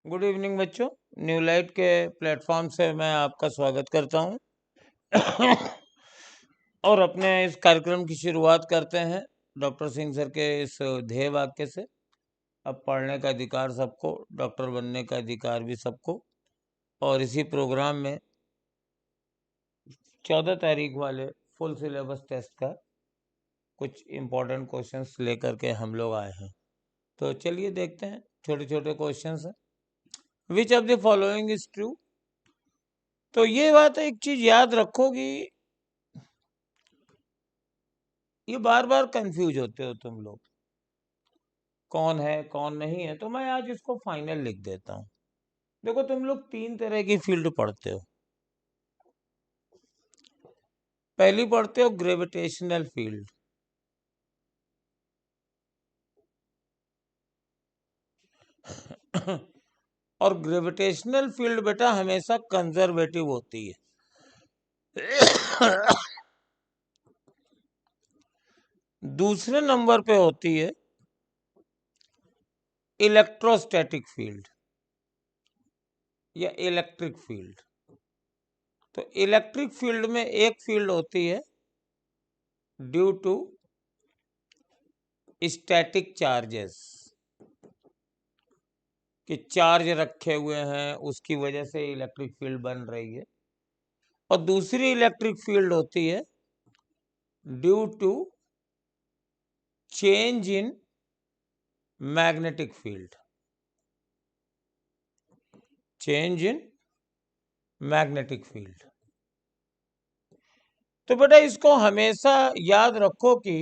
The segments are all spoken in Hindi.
गुड इवनिंग बच्चों। न्यू लाइट के प्लेटफॉर्म से मैं आपका स्वागत करता हूं और अपने इस कार्यक्रम की शुरुआत करते हैं डॉक्टर सिंह सर के इस ध्येय वाक्य से। अब पढ़ने का अधिकार सबको, डॉक्टर बनने का अधिकार भी सबको। और इसी प्रोग्राम में 14 तारीख वाले फुल सिलेबस टेस्ट का कुछ इम्पोर्टेंट क्वेश्चंस लेकर के हम लोग आए हैं। तो चलिए देखते हैं। छोटे छोटे क्वेश्चंस हैं। Which of the following is true? तो ये बात एक चीज याद रखोगी, ये बार बार कंफ्यूज होते हो तुम लोग, कौन है कौन नहीं है। तो मैं आज इसको फाइनल लिख देता हूं। देखो, तुम लोग 3 तरह की फील्ड पढ़ते हो। पहली पढ़ते हो ग्रेविटेशनल फील्ड। और ग्रेविटेशनल फील्ड बेटा हमेशा कंजर्वेटिव होती है। दूसरे नंबर पे होती है इलेक्ट्रोस्टैटिक फील्ड या इलेक्ट्रिक फील्ड। तो इलेक्ट्रिक फील्ड में एक फील्ड होती है ड्यू टू स्टैटिक चार्जेस, कि चार्ज रखे हुए हैं उसकी वजह से इलेक्ट्रिक फील्ड बन रही है। और दूसरी इलेक्ट्रिक फील्ड होती है due to change in magnetic field, change in magnetic field. तो बेटा इसको हमेशा याद रखो कि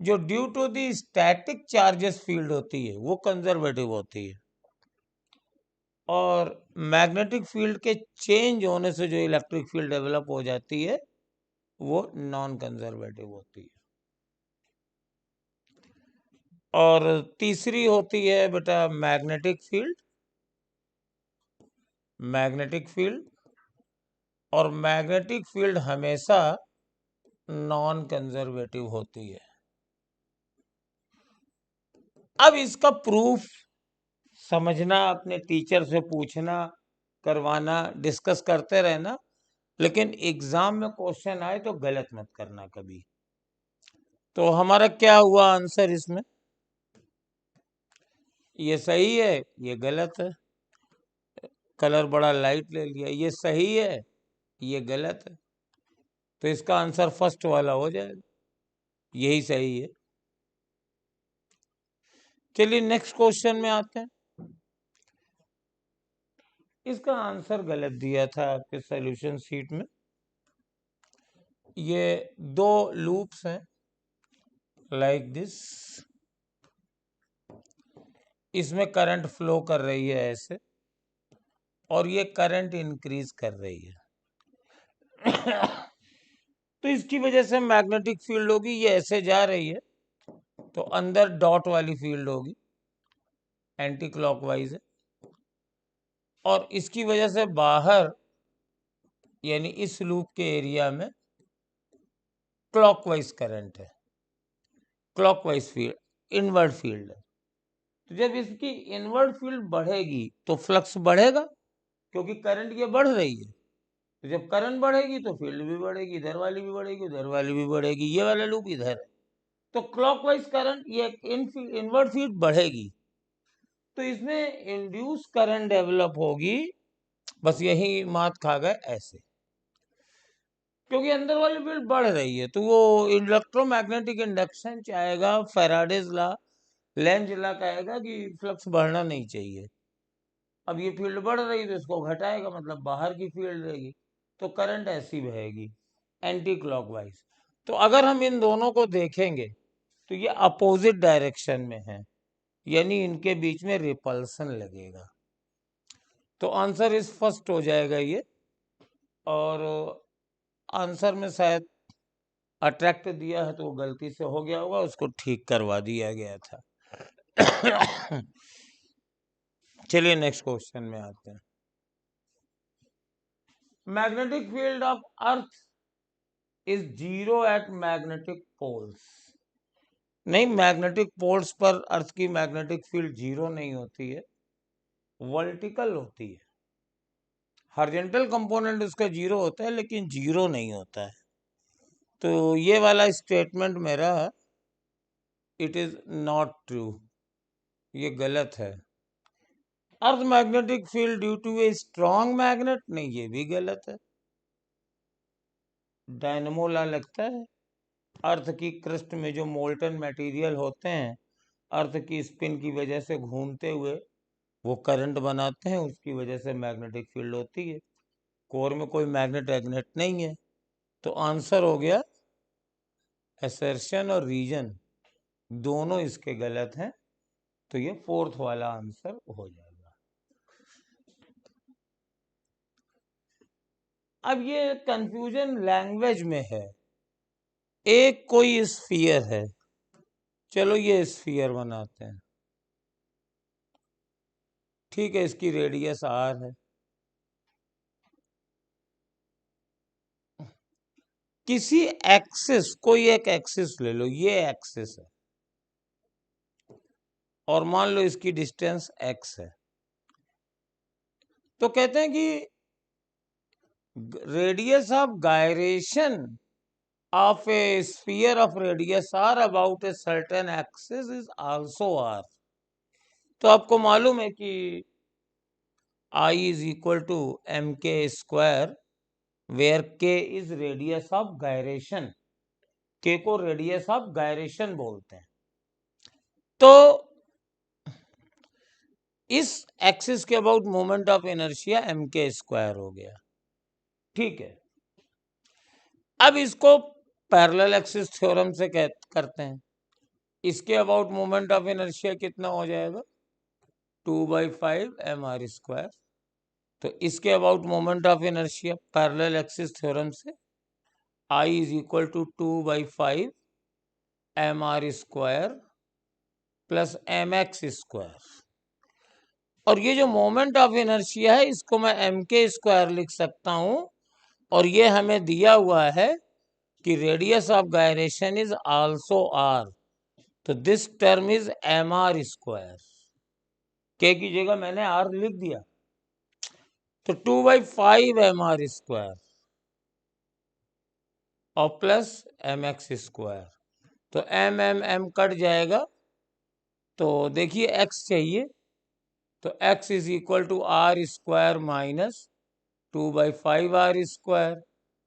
जो due to the static charges field होती है वो कंजर्वेटिव होती है, और मैग्नेटिक फील्ड के चेंज होने से जो इलेक्ट्रिक फील्ड डेवलप हो जाती है वो नॉन कंजर्वेटिव होती है। और तीसरी होती है बेटा मैग्नेटिक फील्ड। मैग्नेटिक फील्ड और मैग्नेटिक फील्ड हमेशा नॉन कंजर्वेटिव होती है। अब इसका प्रूफ समझना, अपने टीचर से पूछना, करवाना, डिस्कस करते रहना, लेकिन एग्जाम में क्वेश्चन आए तो गलत मत करना कभी। तो हमारा क्या हुआ आंसर इसमें? ये सही है, ये गलत है। कलर बड़ा लाइट ले लिया, ये सही है, ये गलत है। तो इसका आंसर फर्स्ट वाला हो जाएगा, यही सही है। चलिए नेक्स्ट क्वेश्चन में आते हैं। इसका आंसर गलत दिया था आपके सॉल्यूशन शीट में। ये 2 लूप्स हैं लाइक दिस, इसमें करंट फ्लो कर रही है ऐसे, और ये करंट इंक्रीज कर रही है। तो इसकी वजह से मैग्नेटिक फील्ड होगी, ये ऐसे जा रही है तो अंदर डॉट वाली फील्ड होगी, एंटी क्लॉकवाइज है। और इसकी वजह से बाहर यानी इस लूप के एरिया में क्लॉकवाइज करंट है, क्लॉकवाइज फील्ड, इनवर्ड फील्ड है। तो जब इसकी इनवर्ड फील्ड बढ़ेगी तो फ्लक्स बढ़ेगा, क्योंकि करंट ये बढ़ रही है। तो जब करंट बढ़ेगी तो फील्ड भी बढ़ेगी, इधर वाली भी बढ़ेगी, उधर वाली भी बढ़ेगी, ये वाला लूप इधर है। तो क्लॉकवाइज करंट ये इनवर्ड फील्ड बढ़ेगी, तो इसमें इंड्यूस करंट डेवलप होगी। बस यही मात खा गए ऐसे, क्योंकि अंदर वाली फील्ड बढ़ रही है। तो वो इलेक्ट्रोमैग्नेटिक इंडक्शन चाहेगा, फैराडेज लॉ, लेंज लॉ कहेगा कि फ्लक्स बढ़ना नहीं चाहिए। अब ये फील्ड बढ़ रही तो इसको घटाएगा, मतलब बाहर की फील्ड रहेगी, तो करंट ऐसी बहेगी एंटी क्लॉकवाइज। तो अगर हम इन दोनों को देखेंगे तो ये अपोजिट डायरेक्शन में है, यानी इनके बीच में रिपल्सन लगेगा। तो आंसर इस फर्स्ट हो जाएगा ये। और आंसर में शायद अट्रैक्ट दिया है तो वो गलती से हो गया होगा, उसको ठीक करवा दिया गया था। चलिए नेक्स्ट क्वेश्चन में आते हैं। Magnetic field of earth is zero at magnetic poles. नहीं, मैग्नेटिक पोल्स पर अर्थ की मैग्नेटिक फील्ड जीरो नहीं होती है, वर्टिकल होती है। हॉरिजॉन्टल कंपोनेंट उसका 0 होता है, लेकिन 0 नहीं होता है। तो ये वाला स्टेटमेंट मेरा इट इज नॉट ट्रू, ये गलत है। Earth magnetic field due to a strong magnet, नहीं, ये भी गलत है। डायनमो लॉ लगता है। अर्थ की क्रस्ट में जो मोल्टन मटेरियल होते हैं, अर्थ की स्पिन की वजह से घूमते हुए वो करंट बनाते हैं, उसकी वजह से मैग्नेटिक फील्ड होती है। कोर में कोई मैग्नेट एग्नेट नहीं है। तो आंसर हो गया, असर्शन और रीजन दोनों इसके गलत हैं। तो ये फोर्थ वाला आंसर हो जाएगा। अब ये कंफ्यूजन लैंग्वेज में है। एक कोई स्फीयर है, चलो ये स्फीयर बनाते हैं, ठीक है, इसकी रेडियस आर है। किसी एक्सिस, कोई एक एक्सिस ले लो, ये एक्सिस है, और मान लो इसकी डिस्टेंस एक्स है। तो कहते हैं कि radius of gyration of a sphere of radius r about a certain axis is also r। तो आपको मालूम है कि I is equal to mk square, where k is radius of gyration। k को radius of gyration बोलते हैं। तो इस एक्सिस के about moment of inertia mk square हो गया, ठीक है। अब इसको पैरेलल एक्सिस थ्योरम से करते हैं। इसके अबाउट मोमेंट ऑफ इनर्शिया कितना हो जाएगा, 2/5 mr स्क्वायर। तो इसके about moment of inertia parallel axis theorem से I is equal to 2/5 mr square plus mx square. और ये जो मोमेंट ऑफ इनर्शिया है, इसको मैं mk स्क्वायर लिख सकता हूं। और ये हमें दिया हुआ है कि radius of gyration is also r। तो this term is mr square. k की जगह मैंने r लिख दिया। तो 2/5 mr स्क्वायर और प्लस mx स्क्वायर। तो m कट जाएगा। तो देखिए x चाहिए, तो x is equal to r square minus 2/5 r square,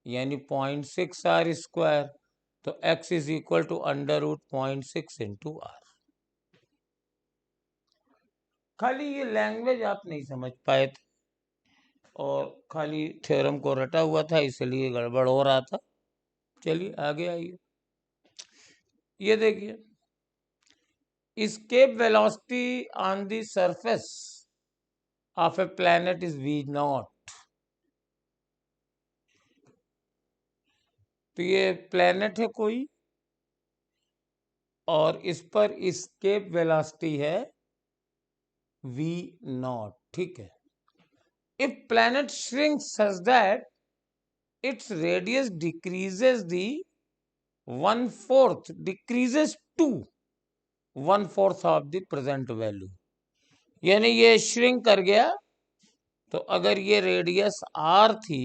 यानी 0.6 r स्क्वायर। तो x is equal to under root 0.6 into r। खाली ये लैंग्वेज आप नहीं समझ पाए थे, और खाली थ्योरम को रटा हुआ था, इसलिए गड़बड़ हो रहा था। चलिए आगे आइए। ये देखिए, escape velocity on the surface of a planet is v0। तो ये प्लेनेट है कोई, और इस पर escape velocity है v0, ठीक है। if planet shrinks such that its radius decreases the 1/4 decreases to 1/4 of the present value, यानी ये श्रिंक कर गया। तो अगर ये रेडियस r थी,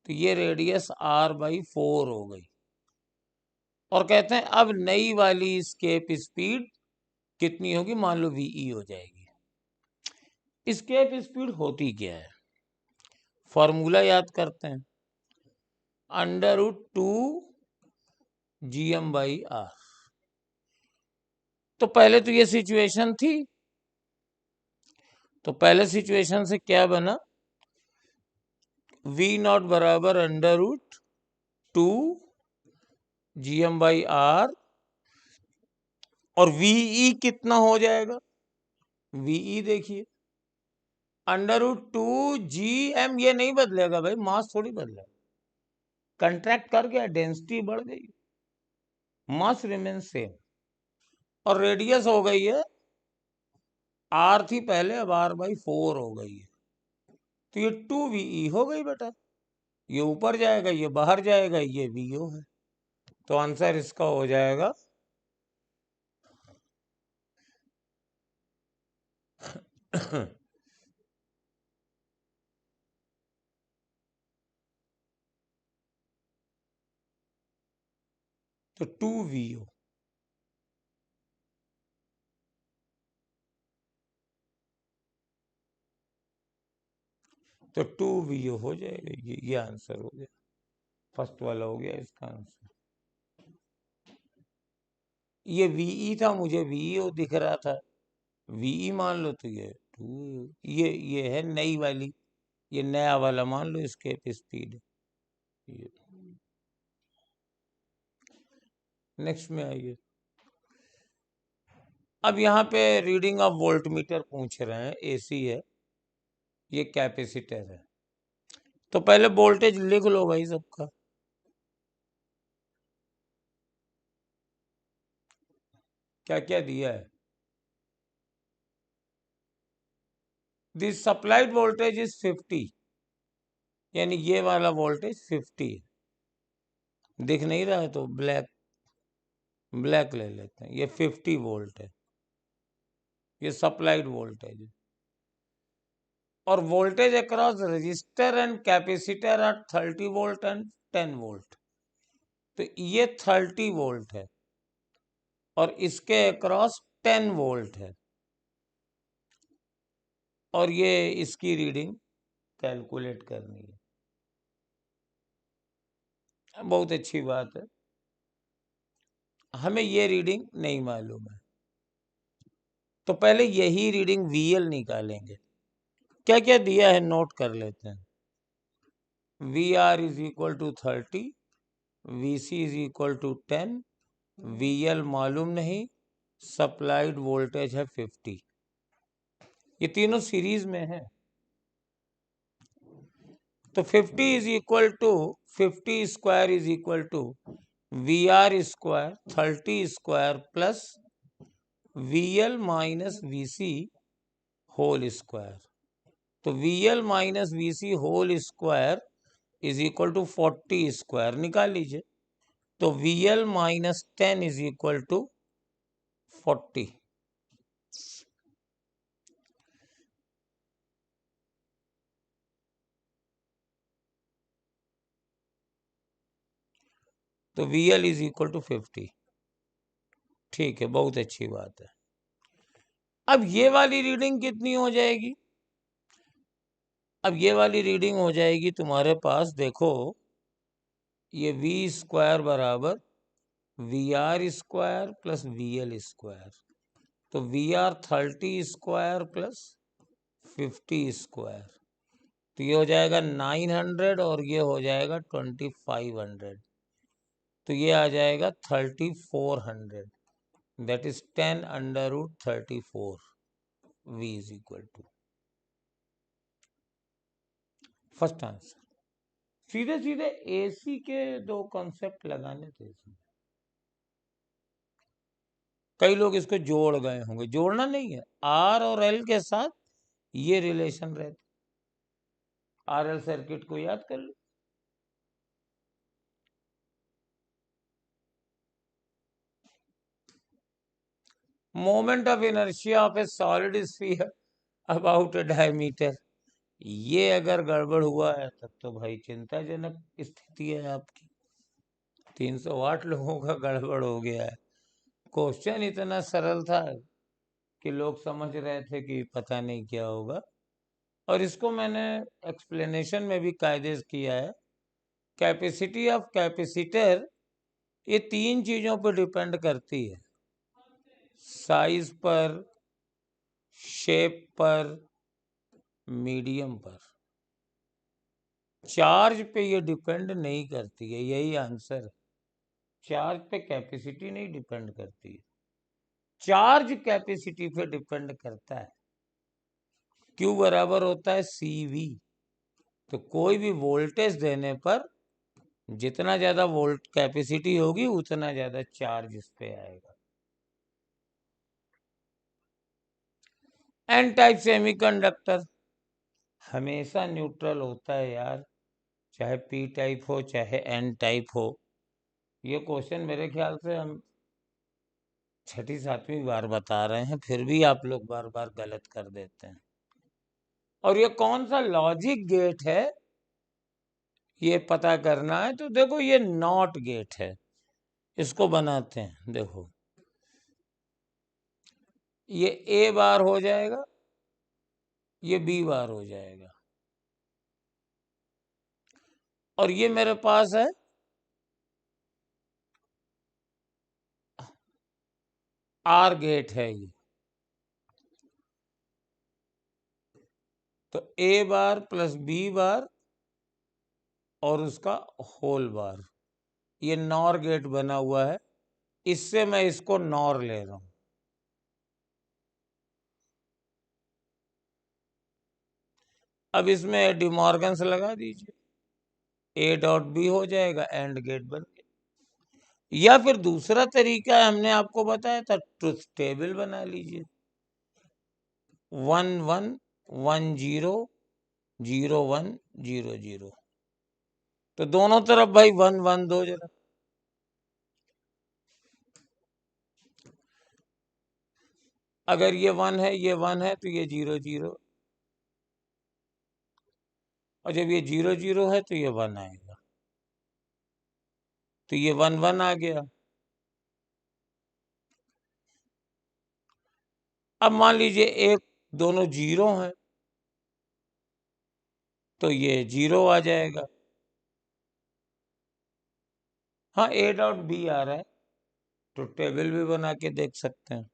तो ये रेडियस r/4 हो गई। और कहते हैं अब नई वाली स्केप स्पीड कितनी होगी, मान लो ve हो जाएगी। स्केप स्पीड होती क्या है, फॉर्मूला याद करते हैं, √2 gm/r। तो पहले तो ये सिचुएशन थी, तो पहले सिचुएशन से क्या बना, v0 बराबर √2 gm/r, और ve कितना हो जाएगा, ve देखिए √2 gm, ये नहीं बदलेगा भाई, मास थोड़ी बदलेगा, कंट्रैक्ट कर गया, डेंसिटी बढ़ गई, मास रिमेन सेम। और रेडियस हो गई है, r थी पहले, अब r/4 हो गई है। तो ये 2ve हो गई बेटा, ये ऊपर जाएगा, ये बाहर जाएगा, ये vo है। तो आंसर इसका हो जाएगा तो 2VO, तो 2VO हो जाएगा। ये आंसर हो गया, फर्स्ट वाला हो गया इसका आंसर। ये VE था, मुझे VO दिख रहा था, VE मान लो तो ये 2, ये है नई वाली, ये नया वाला मान लो, इसके स्पीड। नेक्स्ट में आइए। अब यहाँ पे रीडिंग ऑफ वोल्ट मीटर पूछ रहे हैं, AC है, ये कैपेसिटर है। तो पहले वोल्टेज लिख लो भाई सबका। क्या क्या दिया है? दिस सप्लाइड वोल्टेज इज 50, यानी ये वाला वोल्टेज 50 है। दिख नहीं रहा है तो ब्लैक ले लेते हैं। ये 50 वोल्ट है, ये सप्लाइड वोल्टेज है। और voltage across resistor and capacitor are 30 volt and 10 volt. तो ये 30 वोल्ट है और इसके अक्रॉस 10 वोल्ट है, और ये इसकी रीडिंग कैलकुलेट करनी है। बहुत अच्छी बात है, हमें ये रीडिंग नहीं मालूम है, तो पहले यही रीडिंग VL निकालेंगे। क्या क्या दिया है नोट कर लेते हैं। VR is equal to 30, VC is equal to 10, VL मालूम नहीं, सप्लाइड वोल्टेज है 50। ये तीनों सीरीज में है, तो 50 is equal to 50 square is equal to VR square 30 square plus VL minus VC whole square. तो VL minus VC whole square is equal to 40 square निकाल लीजिए। तो VL minus 10 is equal to 40। तो VL इज इक्वल टू 50। ठीक है, बहुत अच्छी बात है। अब ये वाली रीडिंग कितनी हो जाएगी? अब ये वाली रीडिंग हो जाएगी तुम्हारे पास, देखो, ये V स्क्वायर बराबर VR square plus VL square. तो VR 30 स्क्वायर प्लस 50 स्क्वायर, तो ये हो जाएगा 900 और ये हो जाएगा 2500। तो ये आ जाएगा 3400, that is 10 under root 34। V is equal to first answer. सीधे सीधे AC के दो कॉन्सेप्ट लगाने थे इसमें। कई लोग इसको जोड़ गए होंगे, जोड़ना नहीं है, R और L के साथ ये रिलेशन रहते। RL सर्किट को याद कर लो। Moment of inertia of a solid sphere about a diameter, ये अगर गड़बड़ हुआ है तब तो भाई चिंताजनक स्थिति है आपकी। 308 लोगों का गड़बड़ हो गया है। क्वेश्चन इतना सरल था कि लोग समझ रहे थे कि पता नहीं क्या होगा, और इसको मैंने एक्सप्लेनेशन में भी कायदे से किया है। कैपेसिटी ऑफ कैपेसिटर ये तीन चीजों पर डिपेंड करती है, साइज पर, शेप पर, मीडियम पर। चार्ज पे ये डिपेंड नहीं करती है, यही आंसर है। चार्ज पे कैपेसिटी नहीं डिपेंड करती है, चार्ज कैपेसिटी पे डिपेंड करता है। Q बराबर होता है CV। तो कोई भी वोल्टेज देने पर जितना ज्यादा वोल्ट कैपेसिटी होगी उतना ज्यादा चार्ज इस पे आएगा। एन टाइप सेमीकंडक्टर हमेशा न्यूट्रल होता है यार, चाहे P टाइप हो चाहे N टाइप हो। ये क्वेश्चन मेरे ख्याल से हम 6ठी 7वीं बार बता रहे हैं, फिर भी आप लोग बार बार गलत कर देते हैं। और ये कौन सा लॉजिक गेट है ये पता करना है, तो देखो ये नॉट गेट है, इसको बनाते हैं। देखो ये ए बार हो जाएगा, ये बी बार हो जाएगा, और ये मेरे पास है आर गेट है ये। तो ए बार प्लस बी बार और उसका होल बार, ये नॉर गेट बना हुआ है, इससे मैं इसको नॉर ले रहा हूं। अब इसमें डिमॉर्गन से लगा दीजिए, ए डॉट बी हो जाएगा, एंड गेट बन गया। या फिर दूसरा तरीका हमने आपको बताया था, ट्रुथ टेबल बना लीजिए, 1 1 1 0 0 1 0 0। तो दोनों तरफ भाई 1 1 दो जरा, अगर ये 1 है ये 1 है तो ये 0 0, और जब ये 0 0 है तो ये 1 आएगा, तो ये 1 1 आ गया। अब मान लीजिए एक दोनों 0 हैं तो ये 0 आ जाएगा। हाँ ए डॉट बी आ रहा है, तो टेबल भी बना के देख सकते हैं।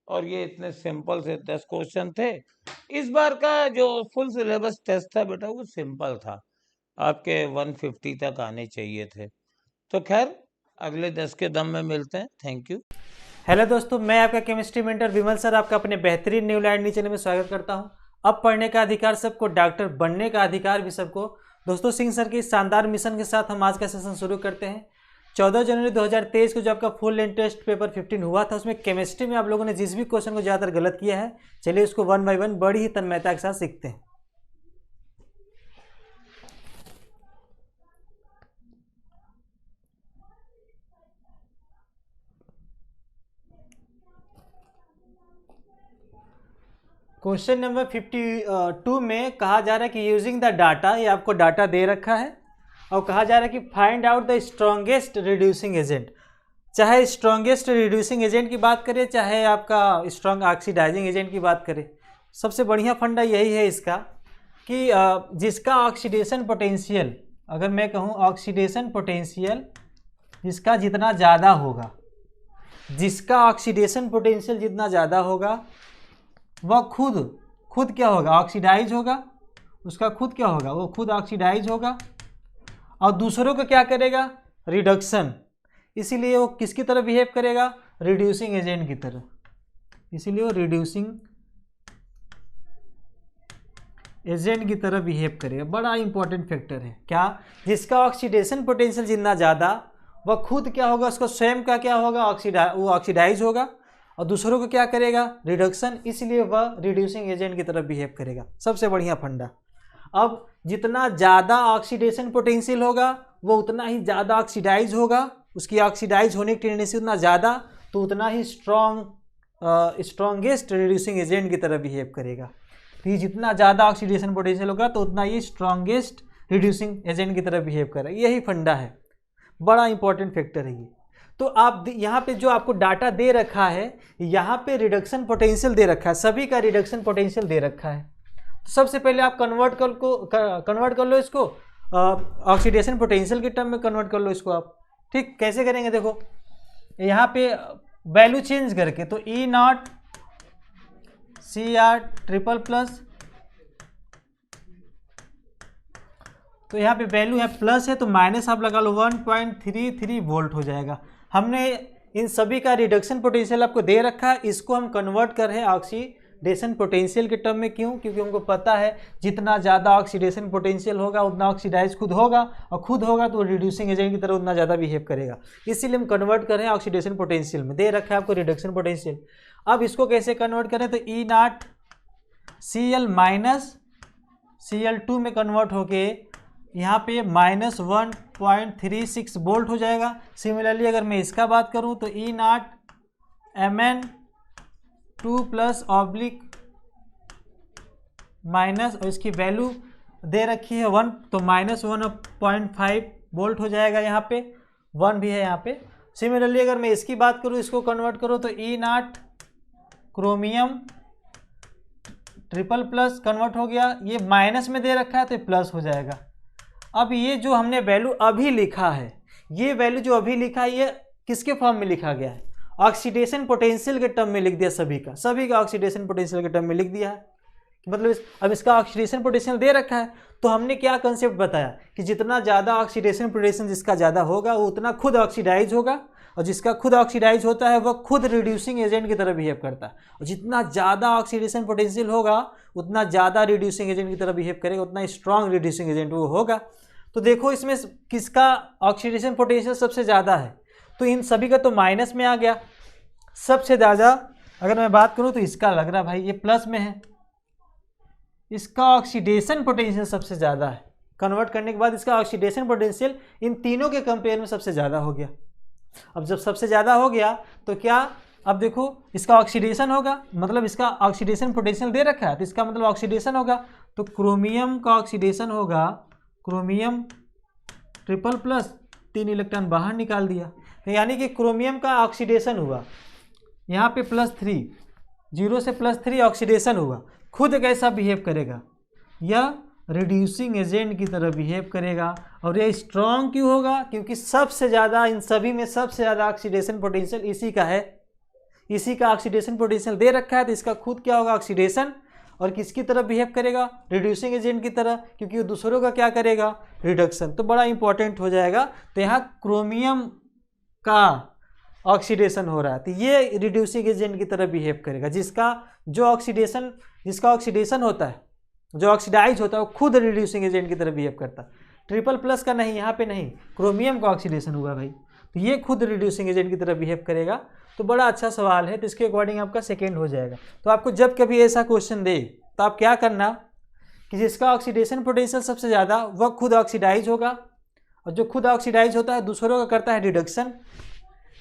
और ये इतने सिंपल से 10 क्वेश्चन थे। इस बार का जो फुल सिलेबस टेस्ट था बेटा वो सिंपल था, आपके 150 तक आने चाहिए थे। तो खैर अगले 10 के दम में मिलते हैं। Thank you. हेलो दोस्तों, मैं आपका केमिस्ट्री मेंटर विमल सर आपका अपने बेहतरीन न्यू लैंड चैनल में स्वागत करता हूं। अब पढ़ने का अधिकार सबको, डॉक्टर बनने का अधिकार भी सबको। दोस्तों सिंह सर के इस शानदार मिशन के साथ हम आज का सेशन शुरू करते हैं। 14 जनवरी 2023 को जो आपका फुल लेंथ टेस्ट पेपर 15 हुआ था, उसमें केमिस्ट्री में आप लोगों ने जिस भी क्वेश्चन को ज़्यादातर गलत किया है, चलिए उसको 1 बाय 1 बड़ी ही तन्मयता के साथ सीखते हैं। क्वेश्चन नंबर 52 में कहा जा रहा है कि यूजिंग द डाटा, ये आपको डाटा दे रखा है और कहा जा रहा है कि find out the strongest reducing agent. चाहे स्ट्रॉन्गेस्ट रिड्यूसिंग एजेंट की बात करें, चाहे आपका स्ट्रॉन्ग ऑक्सीडाइजिंग एजेंट की बात करें, सबसे बढ़िया फंडा यही है इसका कि जिसका ऑक्सीडेशन पोटेंशियल, अगर मैं कहूँ ऑक्सीडेशन पोटेंशियल जिसका जितना ज़्यादा होगा, जिसका ऑक्सीडेशन पोटेंशियल जितना ज़्यादा होगा वह खुद क्या होगा, ऑक्सीडाइज होगा। उसका खुद क्या होगा, वो खुद ऑक्सीडाइज होगा और दूसरों को क्या करेगा, रिडक्शन। इसीलिए वो किसकी तरह बिहेव करेगा, रिड्यूसिंग एजेंट की तरह। इसीलिए वो रिड्यूसिंग एजेंट की तरह बिहेव करेगा। बड़ा इंपॉर्टेंट फैक्टर है क्या, जिसका ऑक्सीडेशन पोटेंशियल जितना ज़्यादा वह खुद क्या होगा, उसको स्वयं का क्या होगा, वो ऑक्सीडाइज होगा और दूसरों को क्या करेगा, रिडक्शन। इसलिए वह रिड्यूसिंग एजेंट की तरह बिहेव करेगा। सबसे बढ़िया फंडा। अब जितना ज़्यादा ऑक्सीडेशन पोटेंशियल होगा वो उतना ही ज़्यादा ऑक्सीडाइज होगा, उसकी ऑक्सीडाइज होने की टेंडेंसी उतना ज़्यादा, तो उतना ही स्ट्रॉन्गेस्ट रिड्यूसिंग एजेंट की तरह बिहेव करेगा। तो ये जितना ज़्यादा ऑक्सीडेशन पोटेंशियल होगा तो उतना ही स्ट्रॉन्गेस्ट रिड्यूसिंग एजेंट की तरह बिहेव करेगा। यही फंडा है, बड़ा इंपॉर्टेंट फैक्टर है ये। तो आप यहाँ पे जो आपको डाटा दे रखा है, यहाँ पे रिडक्शन पोटेंशियल दे रखा है, सभी का रिडक्शन पोटेंशियल दे रखा है। तो सबसे पहले आप कन्वर्ट कर लो इसको ऑक्सीडेशन पोटेंशियल के टर्म में कन्वर्ट कर लो इसको आप। ठीक, कैसे करेंगे, देखो यहाँ पे वैल्यू चेंज करके, तो E naught C R triple plus, तो यहाँ पे वैल्यू है प्लस है तो माइनस आप लगा लो 1.33 वोल्ट हो जाएगा। हमने इन सभी का रिडक्शन पोटेंशियल आपको दे रखा है, इसको हम कन्वर्ट कर रहे हैं ऑक्सीडेशन पोटेंशियल के टर्म में। क्यों, क्योंकि हमको पता है जितना ज़्यादा ऑक्सीडेशन पोटेंशियल होगा उतना ऑक्सीडाइज खुद होगा, और खुद होगा तो रिड्यूसिंग एजेंट की तरह उतना ज़्यादा बिहेव करेगा। इसीलिए हम कन्वर्ट कर रहे हैं ऑक्सीडेशन पोटेंशियल में। दे रखा है आपको रिडक्शन पोटेंशियल। अब इसको कैसे कन्वर्ट करें, तो E naught C L minus Cl2 में कन्वर्ट होके यहाँ पे माइनस 1.36 वोल्ट हो जाएगा। सिमिलरली अगर मैं इसका बात करूँ तो E naught Mn2 plus oblique minus, और इसकी वैल्यू दे रखी है 1, तो माइनस 1.5 वोल्ट हो जाएगा यहाँ पे। 1 भी है यहाँ पे। सिमिलरली अगर मैं इसकी बात करूँ, इसको कन्वर्ट करूँ तो E0 chromium triple plus convert हो गया, ये माइनस में दे रखा है तो ये प्लस हो जाएगा। अब ये जो हमने वैल्यू अभी लिखा है, ये वैल्यू जो अभी लिखा है ये किसके फॉर्म में लिखा गया है? ऑक्सीडेशन पोटेंशियल के टर्म में लिख दिया, सभी का ऑक्सीडेशन पोटेंशियल के टर्म में लिख दिया है। मतलब अब इसका ऑक्सीडेशन पोटेंशियल दे रखा है, तो हमने क्या कंसेप्ट बताया कि जितना ज़्यादा ऑक्सीडेशन पोटेंशियल जिसका ज़्यादा होगा वो उतना खुद ऑक्सीडाइज होगा, और जिसका खुद ऑक्सीडाइज होता है वह खुद रिड्यूसिंग एजेंट की तरह बिहेव करता है, और जितना ज़्यादा ऑक्सीडेशन पोटेंशियल होगा उतना ज़्यादा रिड्यूसिंग एजेंट की तरह बिहेव करेगा, उतना स्ट्रॉन्ग रिड्यूसिंग एजेंट वो होगा। तो देखो इसमें किसका ऑक्सीडेशन पोटेंशियल सबसे ज़्यादा है, तो इन सभी का तो माइनस में आ गया। सबसे ज़्यादा अगर मैं बात करूँ तो इसका लग रहा भाई ये प्लस में है, इसका ऑक्सीडेशन पोटेंशियल सबसे ज़्यादा है। कन्वर्ट करने के बाद इसका ऑक्सीडेशन पोटेंशियल इन तीनों के कंपेयर में सबसे ज़्यादा हो गया। अब जब सबसे ज़्यादा हो गया तो क्या, अब देखो इसका ऑक्सीडेशन होगा, मतलब इसका ऑक्सीडेशन पोटेंशियल दे रखा है तो इसका मतलब ऑक्सीडेशन होगा, तो क्रोमियम का ऑक्सीडेशन होगा क्रोमियम ट्रिपल प्लस, 3 इलेक्ट्रॉन बाहर निकाल दिया, यानी कि क्रोमियम का ऑक्सीडेशन हुआ यहाँ पे +3, 0 से +3 ऑक्सीडेशन हुआ। खुद कैसा बिहेव करेगा? यह रिड्यूसिंग एजेंट की तरह बिहेव करेगा। और यह स्ट्रॉन्ग क्यों होगा? क्योंकि सबसे ज़्यादा इन सभी में सबसे ज़्यादा ऑक्सीडेशन पोटेंशियल इसी का है, इसी का ऑक्सीडेशन पोटेंशियल दे रखा है, तो इसका खुद क्या होगा? ऑक्सीडेशन। और किसकी तरह बिहेव करेगा? रिड्यूसिंग एजेंट की तरह, क्योंकि वो दूसरों का क्या करेगा? रिडक्शन। तो बड़ा इंपॉर्टेंट हो जाएगा। तो यहाँ क्रोमियम का ऑक्सीडेशन हो रहा है तो ये रिड्यूसिंग एजेंट की तरह बिहेव करेगा, जिसका ऑक्सीडेशन होता है, जो ऑक्सीडाइज होता है वो खुद रिड्यूसिंग एजेंट की तरह बिहेव करता है। ट्रिपल प्लस का नहीं, यहाँ पे नहीं, क्रोमियम का ऑक्सीडेशन हुआ भाई, तो ये खुद रिड्यूसिंग एजेंट की तरह बिहेव करेगा। तो बड़ा अच्छा सवाल है, तो इसके अकॉर्डिंग आपका सेकेंड हो जाएगा। तो आपको जब कभी ऐसा क्वेश्चन दे तो आप क्या करना कि जिसका ऑक्सीडेशन पोटेंशियल सबसे ज़्यादा वह खुद ऑक्सीडाइज होगा, और जो खुद ऑक्सीडाइज होता है दूसरों का करता है रिडक्शन,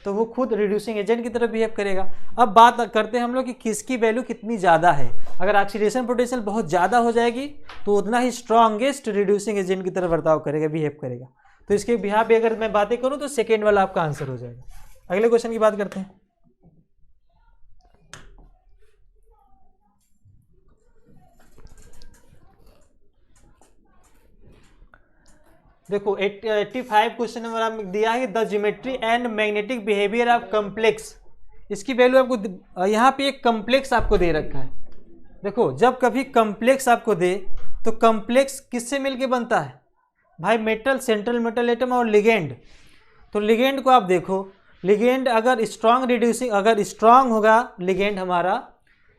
तो वो खुद रिड्यूसिंग एजेंट की तरह बिहेव करेगा। अब बात करते हैं हम लोग कि किसकी वैल्यू कितनी ज़्यादा है। अगर ऑक्सीडेशन पोटेंशियल बहुत ज़्यादा हो जाएगी तो उतना ही स्ट्रॉन्गेस्ट रिड्यूसिंग एजेंट की तरह बर्ताव करेगा, बिहेव करेगा। तो इसके बिहार पे अगर मैं बातें करूँ तो सेकेंड वाला आपका आंसर हो जाएगा। अगले क्वेश्चन की बात करते हैं। देखो 85 क्वेश्चन नंबर आपको दिया है, the geometry and magnetic behaviour of complex. इसकी वैल्यू आपको यहाँ पे एक कम्प्लेक्स आपको दे रखा है। देखो जब कभी कम्प्लेक्स आपको दे तो कम्प्लेक्स किससे मिलके बनता है भाई? मेटल, सेंट्रल मेटल एटम और लिगेंड। तो लिगेंड को आप देखो, लिगेंड अगर स्ट्रॉन्ग रिड्यूसिंग, अगर स्ट्रॉन्ग होगा लिगेंड, हमारा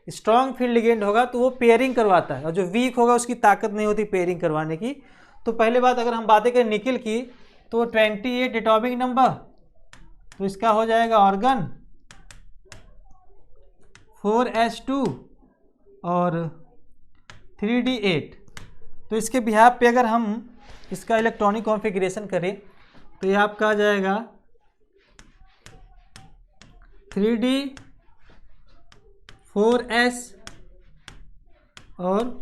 स्ट्रॉन्ग फील्ड लिगेंड होगा तो वो पेयरिंग करवाता है, और जो वीक होगा उसकी ताकत नहीं होती पेयरिंग करवाने की। तो पहले बात अगर हम बातें करें निकिल की तो 28 एटॉमिक नंबर, तो इसका हो जाएगा ऑर्गन 4s2 और 3d8। तो इसके बिहाफ पे अगर हम इसका इलेक्ट्रॉनिक कॉन्फ़िगरेशन करें तो ये आपका आ जाएगा 3d 4s और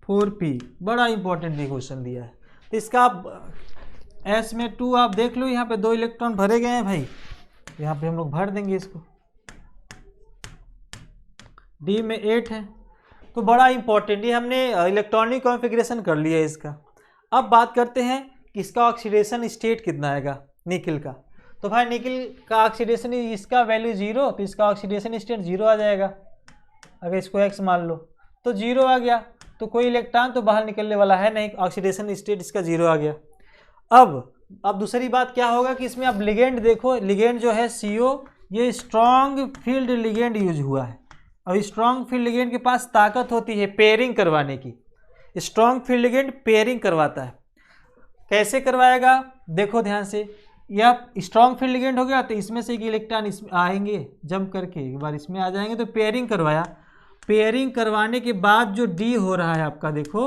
4p। बड़ा इंपॉर्टेंट क्वेश्चन दिया है। तो इसका आप s में 2 आप देख लो, यहाँ पे 2 इलेक्ट्रॉन भरे गए हैं भाई, यहाँ पे हम लोग भर देंगे इसको। d में 8 है, तो बड़ा इंपॉर्टेंट, ये हमने इलेक्ट्रॉनिक कॉन्फ़िगरेशन कर लिया है इसका। अब बात करते हैं कि इसका ऑक्सीडेशन स्टेट कितना आएगा निकिल का। तो भाई निकिल का ऑक्सीडेशन, इसका वैल्यू 0, तो इसका ऑक्सीडेशन स्टेट 0 आ जाएगा। अगर इसको x मान लो तो 0 आ गया, तो कोई इलेक्ट्रॉन तो बाहर निकलने वाला है नहीं, ऑक्सीडेशन स्टेट इसका 0 आ गया। अब दूसरी बात क्या होगा कि इसमें आप लिगेंड देखो, लिगेंड जो है CO, ये स्ट्रॉन्ग फील्ड लिगेंड यूज हुआ है, और स्ट्रॉन्ग फील्ड लिगेंड के पास ताकत होती है पेयरिंग करवाने की। स्ट्रॉन्ग फील्ड लिगेंड पेयरिंग करवाता है। कैसे करवाएगा देखो ध्यान से, यह स्ट्रॉन्ग फील्ड लिगेंड हो गया तो इसमें से एक इलेक्ट्रॉन इसमें आएंगे, जंप करके एक बार इसमें आ जाएंगे, तो पेयरिंग करवाया। पेयरिंग करवाने के बाद जो D हो रहा है आपका, देखो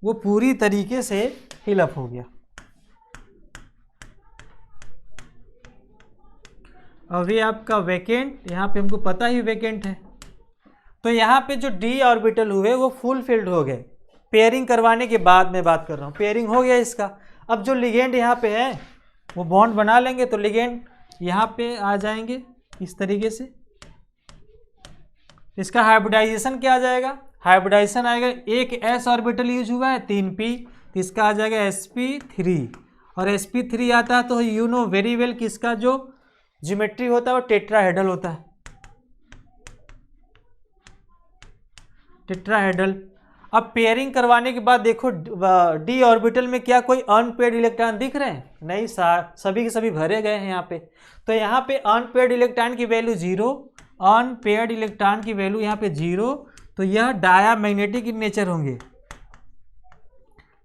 वो पूरी तरीके से फिलअप हो गया। और ये आपका वैकेंट, यहाँ पे हमको पता ही वैकेंट है, तो यहाँ पे जो D ऑर्बिटल हुए वो फुल फिल्ड हो गए। पेयरिंग करवाने के बाद मैं बात कर रहा हूँ, पेयरिंग हो गया इसका। अब जो लिगेंड यहाँ पे है वो बॉन्ड बना लेंगे तो लिगेंड यहाँ पे आ जाएंगे इस तरीके से। इसका हाइब्रिडाइजेशन क्या आ जाएगा, हाइब्रिडाइजेशन आएगा, एक s ऑर्बिटल यूज हुआ है 3p, तो इसका आ जाएगा sp3, और sp3 आता है तो यू नो वेरी वेल कि इसका जो ज्योमेट्री होता है वो टेट्राहेड्रल होता है, टेट्राहेड्रल। अब पेयरिंग करवाने के बाद देखो d ऑर्बिटल में क्या कोई अनपेयर्ड इलेक्ट्रॉन दिख रहे हैं, नहीं, सभी के सभी भरे गए हैं यहाँ पे। तो यहाँ पे अनपेयर्ड इलेक्ट्रॉन की वैल्यू 0, अनपेयर्ड इलेक्ट्रॉन की वैल्यू यहाँ पे 0, तो यह डायामैग्नेटिक इन नेचर होंगे,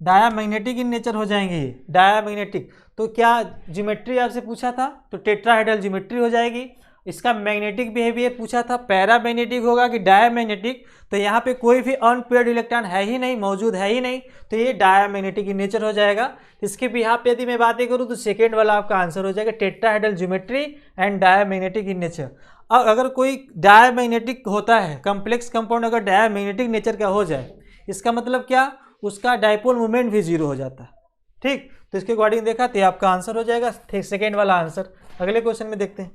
डायामैग्नेटिक इन नेचर हो जाएंगे ये, डायामैग्नेटिक। तो क्या ज्योमेट्री आपसे पूछा था, तो टेट्राहेड्रल ज्योमेट्री हो जाएगी। इसका मैग्नेटिक बिहेवियर पूछा था, पैरामैग्नेटिक होगा कि डायामैग्नेटिक, तो यहाँ पे कोई भी अनपेयर्ड इलेक्ट्रॉन है ही नहीं, मौजूद है ही नहीं, तो ये डायामैग्नेटिक इन नेचर हो जाएगा। इसके भी यहाँ पे यदि मैं बातें करूँ तो सेकेंड वाला आपका आंसर हो जाएगा, tetrahedral geometry and diamagnetic in nature. अब अगर कोई डायामैग्नेटिक होता है, कम्प्लेक्स कंपाउंड अगर डायामैग्नेटिक नेचर का हो जाए, इसका मतलब क्या, उसका डायपोल मोमेंट भी 0 हो जाता है। ठीक, तो इसके अकॉर्डिंग देखा तो आपका आंसर हो जाएगा सेकेंड वाला आंसर। अगले क्वेश्चन में देखते हैं।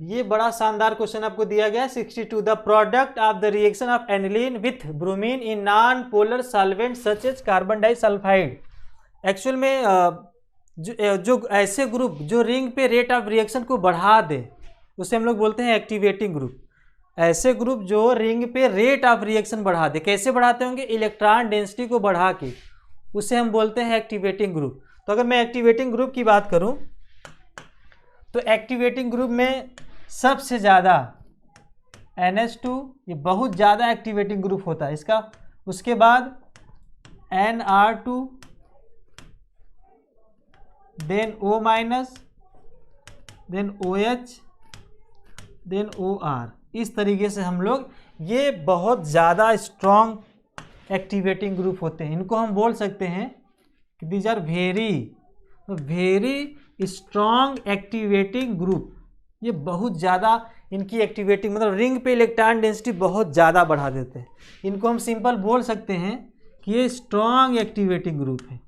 ये बड़ा शानदार क्वेश्चन आपको दिया गया है 62, the product of the reaction of aniline with bromine in non polar solvent such as carbon disulphide. Actual में जो ऐसे ग्रुप जो रिंग पे रेट ऑफ रिएक्शन को बढ़ा दे उसे हम लोग बोलते हैं एक्टिवेटिंग ग्रुप। ऐसे ग्रुप जो रिंग पे रेट ऑफ रिएक्शन बढ़ा दे, कैसे बढ़ाते होंगे, इलेक्ट्रॉन डेंसिटी को बढ़ा के, उसे हम बोलते हैं एक्टिवेटिंग ग्रुप। तो अगर मैं एक्टिवेटिंग ग्रुप की बात करूं तो एक्टिवेटिंग ग्रुप में सबसे ज़्यादा NH2, ये बहुत ज़्यादा एक्टिवेटिंग ग्रुप होता है इसका। उसके बाद NR2, then O minus, then OH, then OR। इस तरीके से हम लोग, ये बहुत ज़्यादा स्ट्रॉन्ग एक्टिवेटिंग ग्रुप होते हैं, इनको हम बोल सकते हैं कि these are very strong activating group. ये बहुत ज़्यादा इनकी एक्टिवेटिंग, मतलब रिंग पे इलेक्ट्रॉन डेंसिटी बहुत ज़्यादा बढ़ा देते हैं। इनको हम सिंपल बोल सकते हैं कि ये स्ट्रॉन्ग एक्टिवेटिंग ग्रुप है,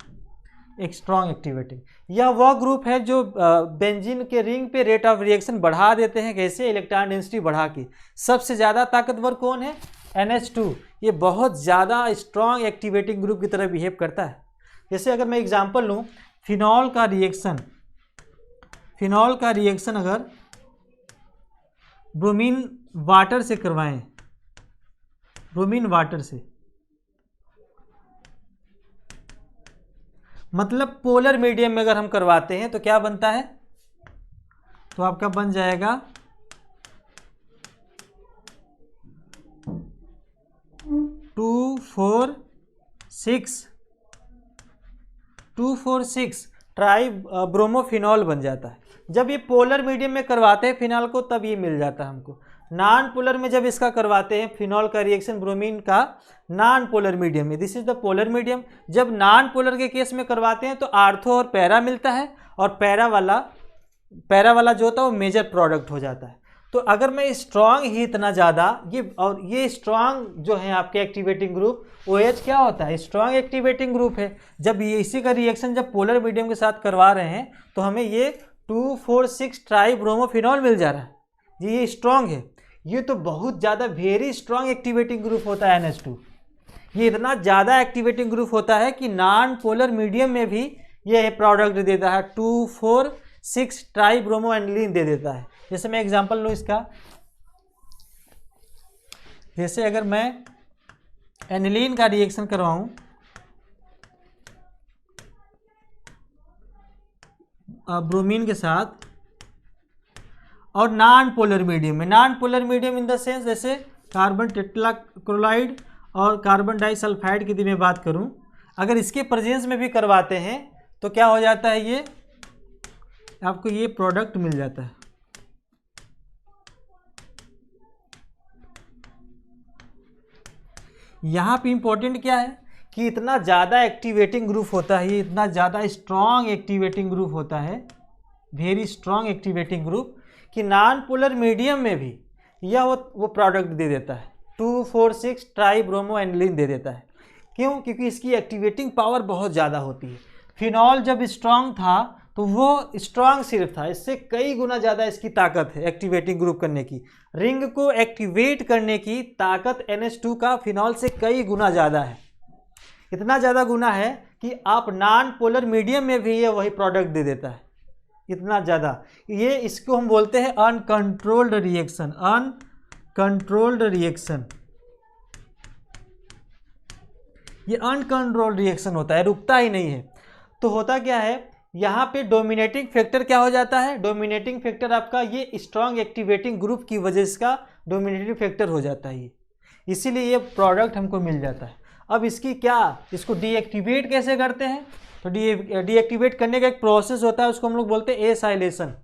एक स्ट्रॉन्ग एक्टिवेटिंग। यह वह ग्रुप है जो बेंजीन के रिंग पे रेट ऑफ रिएक्शन बढ़ा देते हैं, कैसे, इलेक्ट्रॉन डेंसिटी बढ़ा के। सबसे ज़्यादा ताकतवर कौन है, NH2, ये बहुत ज़्यादा स्ट्रॉन्ग एक्टिवेटिंग ग्रुप की तरह बिहेव करता है। जैसे अगर मैं एग्जांपल लूँ, फिनॉल का रिएक्शन अगर ब्रोमीन वाटर से करवाएं, ब्रोमीन वाटर से, मतलब पोलर मीडियम में अगर हम करवाते हैं तो क्या बनता है, तो आपका बन जाएगा 2,4,6 ट्राई ब्रोमोफिनॉल बन जाता है। जब ये पोलर मीडियम में करवाते हैं फिनॉल को तब ये मिल जाता है हमको। नॉन पोलर में जब इसका करवाते हैं फिनॉल का रिएक्शन ब्रोमीन का नॉन पोलर मीडियम में, this is the polar medium. जब नॉन पोलर के केस में करवाते हैं तो आर्थो और पैरा मिलता है, और पैरा वाला जो होता है वो मेजर प्रोडक्ट हो जाता है। तो अगर मैं स्ट्रॉन्ग ही इतना ज़्यादा, ये स्ट्रॉन्ग जो है आपके एक्टिवेटिंग ग्रुप OH क्या होता है, स्ट्रॉन्ग एक्टिवेटिंग ग्रुप है। जब ये इसी का रिएक्शन जब पोलर मीडियम के साथ करवा रहे हैं तो हमें ये 2,4,6 ट्राई ब्रोमोफिनॉल मिल जा रहा है जी, ये स्ट्रॉन्ग है। ये तो बहुत ज़्यादा वेरी स्ट्रॉन्ग एक्टिवेटिंग ग्रुप होता है NH2। ये इतना ज़्यादा एक्टिवेटिंग ग्रुप होता है कि नॉन पोलर मीडियम में भी ये प्रोडक्ट देता है, 2,4,6 ट्राई ब्रोमो एनिलीन दे देता है। जैसे मैं एग्जांपल लूँ इसका, जैसे अगर मैं एनिलीन का रिएक्शन करवाऊँ ब्रोमीन के साथ और नॉन पोलर मीडियम में, non polar medium in the sense जैसे कार्बन टेट्राक्लोराइड और कार्बन डाइसल्फाइड की यदि मैं बात करूं, अगर इसके प्रेजेंस में भी करवाते हैं तो क्या हो जाता है, ये आपको ये प्रोडक्ट मिल जाता है। यहाँ पे इंपॉर्टेंट क्या है कि इतना ज़्यादा एक्टिवेटिंग ग्रुप होता है, ये इतना ज़्यादा स्ट्रॉन्ग एक्टिवेटिंग ग्रुप होता है, वेरी स्ट्रॉन्ग एक्टिवेटिंग ग्रुप, कि नॉन पोलर मीडियम में भी या वो प्रोडक्ट दे देता है, 2,4,6 ट्राइब्रोमो एनिलीन दे देता है। क्यों? क्योंकि इसकी एक्टिवेटिंग पावर बहुत ज़्यादा होती है। फिनॉल जब स्ट्रांग था तो वो स्ट्रांग सिर्फ था, इससे कई गुना ज़्यादा इसकी ताकत है एक्टिवेटिंग ग्रुप करने की। रिंग को एक्टिवेट करने की ताकत NH2 का फिनॉल से कई गुना ज़्यादा है। इतना ज़्यादा गुना है कि आप नॉन पोलर मीडियम में भी ये वही प्रोडक्ट दे देता है, इतना ज़्यादा। ये इसको हम बोलते हैं अनकंट्रोल्ड रिएक्शन। अनकंट्रोल्ड रिएक्शन, ये अनकंट्रोल्ड रिएक्शन होता है, रुकता ही नहीं है। तो होता क्या है, यहाँ पे डोमिनेटिंग फैक्टर क्या हो जाता है, डोमिनेटिंग फैक्टर आपका ये स्ट्रॉन्ग एक्टिवेटिंग ग्रुप की वजह से इसका डोमिनेटिंग फैक्टर हो जाता है ये, इसीलिए ये प्रोडक्ट हमको मिल जाता है। अब इसकी क्या, इसको डीएक्टिवेट कैसे करते हैं? तो डीएक्टिवेट करने का एक प्रोसेस होता है, उसको हम लोग बोलते हैं एसाइलेशन।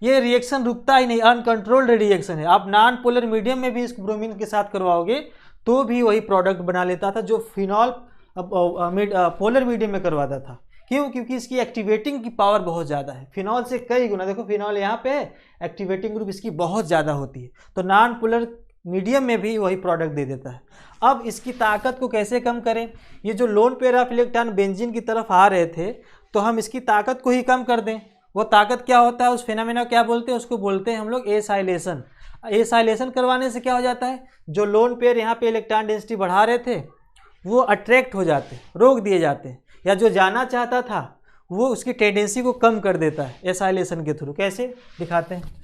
ये रिएक्शन रुकता ही नहीं, अनकंट्रोल्ड रिएक्शन है। आप नॉन पोलर मीडियम में भी इस ब्रोमीन के साथ करवाओगे तो भी वही प्रोडक्ट बना लेता था जो फिनॉल पोलर मीडियम में करवाता था। क्यों? क्योंकि इसकी एक्टिवेटिंग की पावर बहुत ज़्यादा है, फिनॉल से कई गुना। देखो फिनॉल यहाँ पे है, एक्टिवेटिंग ग्रुप इसकी बहुत ज़्यादा होती है, तो नॉन पोलर मीडियम में भी वही प्रोडक्ट दे देता है। अब इसकी ताकत को कैसे कम करें? ये जो lone pair of electron benzene की तरफ आ रहे थे, तो हम इसकी ताकत को ही कम कर दें। वो ताकत क्या होता है, उस फिनोमेना क्या बोलते हैं, उसको बोलते हैं हम लोग एसाइलेशन। एसाइलेशन करवाने से क्या हो जाता है, जो लोन पेयर यहाँ पे इलेक्ट्रॉन डेंसिटी बढ़ा रहे थे वो अट्रैक्ट हो जाते, रोक दिए जाते हैं, या जो जाना चाहता था वो उसकी टेंडेंसी को कम कर देता है एसाइलेशन के थ्रू। कैसे दिखाते हैं?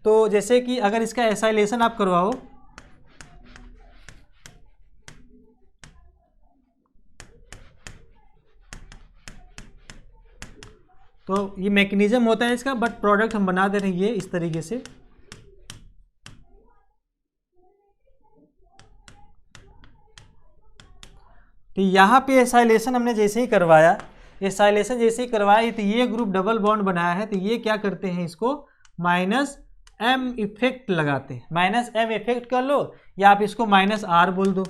तो जैसे कि अगर इसका एसाइलेशन आप करवाओ, तो ये मैकेनिज्म होता है इसका, बट प्रोडक्ट हम बना दे रहे हैं ये इस तरीके से। तो यहाँ पे एसाइलेशन हमने जैसे ही करवाया, एसाइलेशन जैसे ही करवाया तो ये ग्रुप डबल बॉन्ड बनाया है, तो ये क्या करते हैं, इसको -m इफेक्ट लगाते हैं। -m इफेक्ट कर लो, या आप इसको -r बोल दो।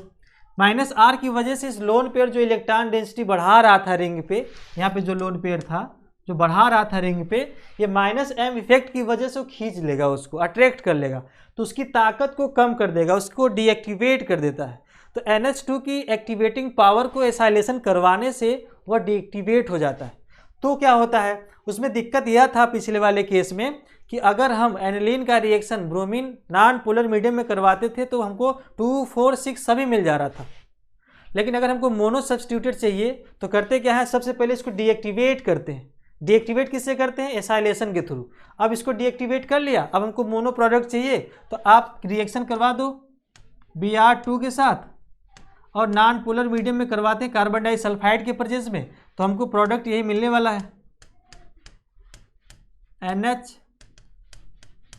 -r की वजह से इस लोन पेयर जो इलेक्ट्रॉन डेंसिटी बढ़ा रहा था रिंग पे, यहाँ पे जो लोन पेयर था जो बढ़ा रहा था रिंग पे, ये -m इफेक्ट की वजह से वो खींच लेगा, उसको अट्रैक्ट कर लेगा, तो उसकी ताकत को कम कर देगा, उसको डीएक्टिवेट कर देता है। तो NH2 की एक्टिवेटिंग पावर को एसाइलेशन करवाने से वह डीएक्टिवेट हो जाता है। तो क्या होता है, उसमें दिक्कत यह था पिछले वाले केस में कि अगर हम एनिलीन का reaction bromine non polar medium में करवाते थे तो हमको 2, 4, 6 सभी मिल जा रहा था। लेकिन अगर हमको मोनो सब्स्टिट्यूटेड चाहिए तो करते क्या है, सबसे पहले इसको डीएक्टिवेट करते हैं। डीएक्टिवेट किससे करते हैं? एसाइलेशन के थ्रू। अब इसको डीएक्टिवेट कर लिया, अब हमको मोनो प्रोडक्ट चाहिए, तो आप रिएक्शन करवा दो Br2 के साथ, और नॉन पोलर मीडियम में करवाते हैं कार्बन डाइसल्फाइड के परचेज में, तो हमको प्रोडक्ट यही मिलने वाला है NH,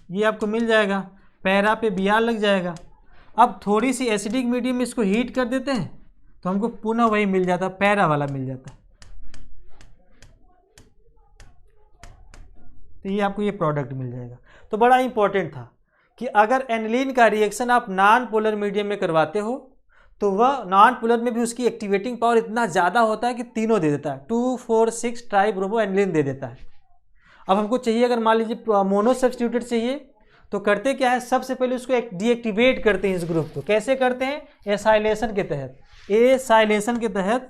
ये आपको मिल जाएगा, पैरा पे Br लग जाएगा। अब थोड़ी सी एसिडिक मीडियम में इसको हीट कर देते हैं तो हमको पुनः वही मिल जाता, पैरा वाला मिल जाता। तो ये आपको ये प्रोडक्ट मिल जाएगा। तो बड़ा इंपॉर्टेंट था कि अगर एनिलीन का रिएक्शन आप नॉन पोलर मीडियम में करवाते हो तो वह नॉन पोलर में भी उसकी एक्टिवेटिंग पावर इतना ज़्यादा होता है कि तीनों दे देता है, 2, 4, 6 ट्राइब्रोमो एनिलीन दे देता है। अब हमको चाहिए, अगर मान लीजिए मोनो सब्स्टिट्यूटेड चाहिए, तो करते क्या है, सबसे पहले उसको डीएक्टिवेट करते हैं इस ग्रुप को। कैसे करते हैं? एसाइलेशन के तहत, एसाइलेशन के तहत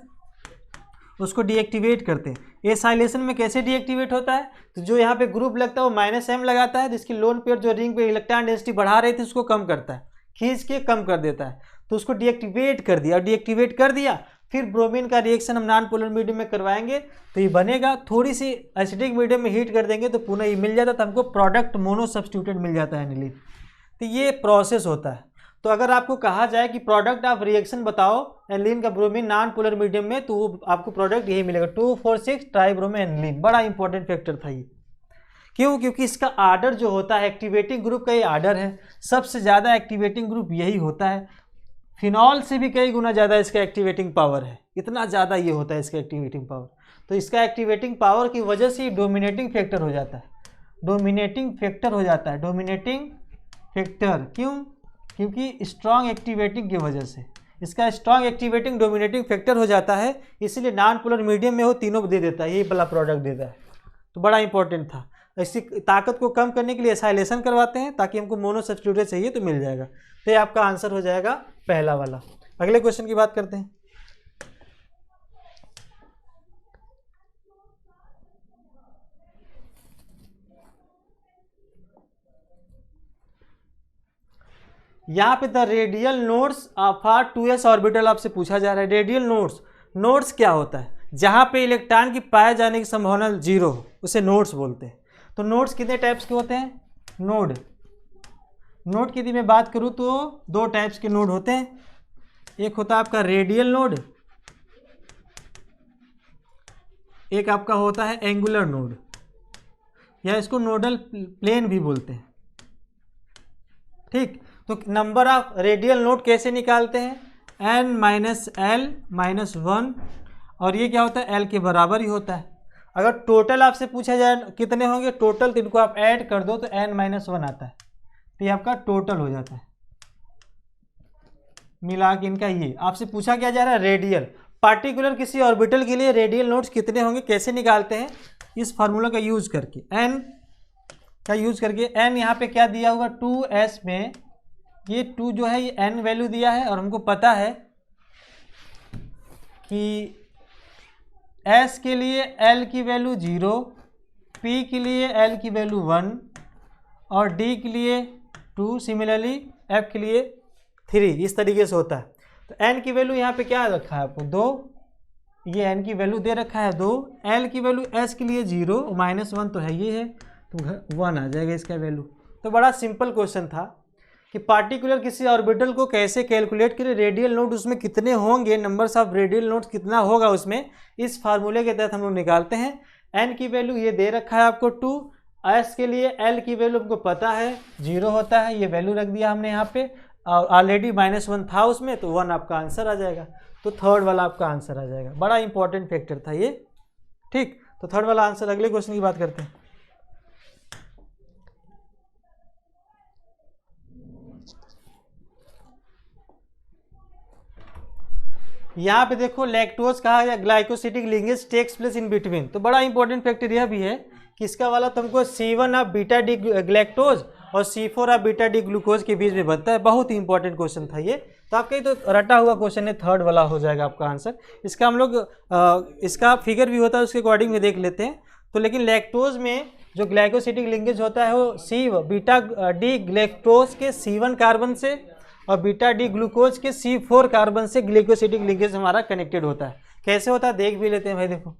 उसको डीएक्टिवेट करते हैं। एसाइलेशन में कैसे डीएक्टिवेट होता है, तो जो यहाँ पे ग्रुप लगता है वो -m लगाता है, जिसकी लोन पेयर जो रिंग पे इलेक्ट्रॉन डेंसिटी बढ़ा रही थी उसको कम करता है, खींच के कम कर देता है, तो उसको डीएक्टिवेट कर दिया। और डीएक्टिवेट कर दिया, फिर ब्रोमीन का रिएक्शन हम नॉन पोलर मीडियम में करवाएंगे तो ये बनेगा, थोड़ी सी एसिडिक मीडियम में हीट कर देंगे तो पुनः ये मिल जाता, तो हमको प्रोडक्ट मोनो सब्स्टिट्यूटेड मिल जाता है एनिलीन। तो ये प्रोसेस होता है। तो अगर आपको कहा जाए कि प्रोडक्ट ऑफ रिएक्शन बताओ एनिलीन का ब्रोमीन नॉन पोलर मीडियम में, तो वो आपको प्रोडक्ट यही मिलेगा, 2, 4, 6 ट्राइब्रोमो एनिलीन। बड़ा इंपॉर्टेंट फैक्टर था ये। क्यों? क्योंकि इसका आर्डर जो होता है, एक्टिवेटिंग ग्रुप का ये आर्डर है, सबसे ज़्यादा एक्टिवेटिंग ग्रुप यही होता है। फिनॉल से भी कई गुना ज़्यादा इसका एक्टिवेटिंग पावर है, इतना ज़्यादा ये होता है इसका एक्टिवेटिंग पावर। तो इसका एक्टिवेटिंग पावर की वजह से डोमिनेटिंग फैक्टर हो जाता है, डोमिनेटिंग फैक्टर हो जाता है, डोमिनेटिंग फैक्टर। क्यों? क्योंकि स्ट्रॉन्ग एक्टिवेटिंग की वजह से इसका स्ट्रॉन्ग एक्टिवेटिंग डोमिनेटिंग फैक्टर हो जाता है, इसलिए नॉन पोलर मीडियम में हो तीनों दे देता है, यही वाला प्रोडक्ट देता है। तो बड़ा इंपॉर्टेंट था। ऐसी ताकत को कम करने के लिए एसाइलेशन करवाते हैं ताकि हमको मोनो सब्स्टिट्यूटेड चाहिए तो मिल जाएगा। तो ये आपका आंसर हो जाएगा पहला वाला। अगले क्वेश्चन की बात करते हैं। यहाँ पे the radial nodes of a 2s orbital आपसे पूछा जा रहा है। रेडियल नोड्स क्या होता है? जहाँ पे इलेक्ट्रॉन की पाए जाने की संभावना 0 हो उसे नोड्स बोलते हैं। तो नोड्स कितने टाइप्स के होते हैं? नोड की यदि मैं बात करूँ तो 2 टाइप्स के नोड होते हैं। एक होता है आपका रेडियल नोड, एक आपका होता है एंगुलर नोड, या इसको नोडल प्लेन भी बोलते हैं। ठीक, तो नंबर ऑफ रेडियल नोड कैसे निकालते हैं? n-l-1, और ये क्या होता है? l के बराबर ही होता है। अगर टोटल आपसे पूछा जाए कितने होंगे टोटल, तो इनको आप ऐड कर दो तो n-1 आता है, तो ये आपका टोटल हो जाता है मिला के इनका। ये आपसे पूछा क्या जा रहा है? रेडियल। पार्टिकुलर किसी ऑर्बिटल के लिए रेडियल नोड्स कितने होंगे कैसे निकालते हैं? इस फार्मूला का यूज करके, n का यूज करके। n यहाँ पे क्या दिया हुआ? 2s में ये 2 जो है ये n वैल्यू दिया है, और हमको पता है कि s के लिए l की वैल्यू 0, p के लिए l की वैल्यू 1 और d के लिए 2, सिमिलरली f के लिए 3। इस तरीके से होता है। तो n की वैल्यू यहाँ पे क्या रखा है आपको? 2, ये n की वैल्यू दे रखा है 2, l की वैल्यू s के लिए 0, -1 तो है, ये है तो 1 आ जाएगा इसका वैल्यू। तो बड़ा सिंपल क्वेश्चन था कि पार्टिकुलर किसी ऑर्बिटल को कैसे कैलकुलेट करें, रेडियल नोड उसमें कितने होंगे, नंबर्स ऑफ रेडियल नोड्स कितना होगा उसमें, इस फार्मूले के तहत हम लोग निकालते हैं। n की वैल्यू ये दे रखा है आपको 2, s के लिए l की वैल्यू हमको पता है 0 होता है, ये वैल्यू रख दिया हमने यहाँ पे, और ऑलरेडी -1 था उसमें, तो 1 आपका आंसर आ जाएगा। तो थर्ड वाला आपका आंसर आ जाएगा। बड़ा इंपॉर्टेंट फैक्टर था ये। ठीक, तो थर्ड वाला आंसर। अगले क्वेश्चन की बात करते हैं। यहाँ पे देखो लैक्टोज कहा गया glycosidic linkage takes place in between. तो बड़ा इंपॉर्टेंट फैक्टर यह भी है कि इसका वाला तुमको C1 of beta D galactose और C4 of beta D glucose के बीच में बनता है। बहुत ही इंपॉर्टेंट क्वेश्चन था ये। तो आपका ही तो रटा हुआ क्वेश्चन है, थर्ड वाला हो जाएगा आपका आंसर। इसका हम लोग इसका फिगर भी होता है, उसके अकॉर्डिंग में देख लेते हैं। तो लेकिन लैक्टोज में जो ग्लाइकोसिटिक लिंकेज होता है वो बीटा डी ग्लैक्टोज के C1 कार्बन से और बीटा डी ग्लूकोज के C4 कार्बन से ग्लाइकोसिटिक लिंकेज हमारा कनेक्टेड होता है। कैसे होता है देख भी लेते हैं भाई। देखो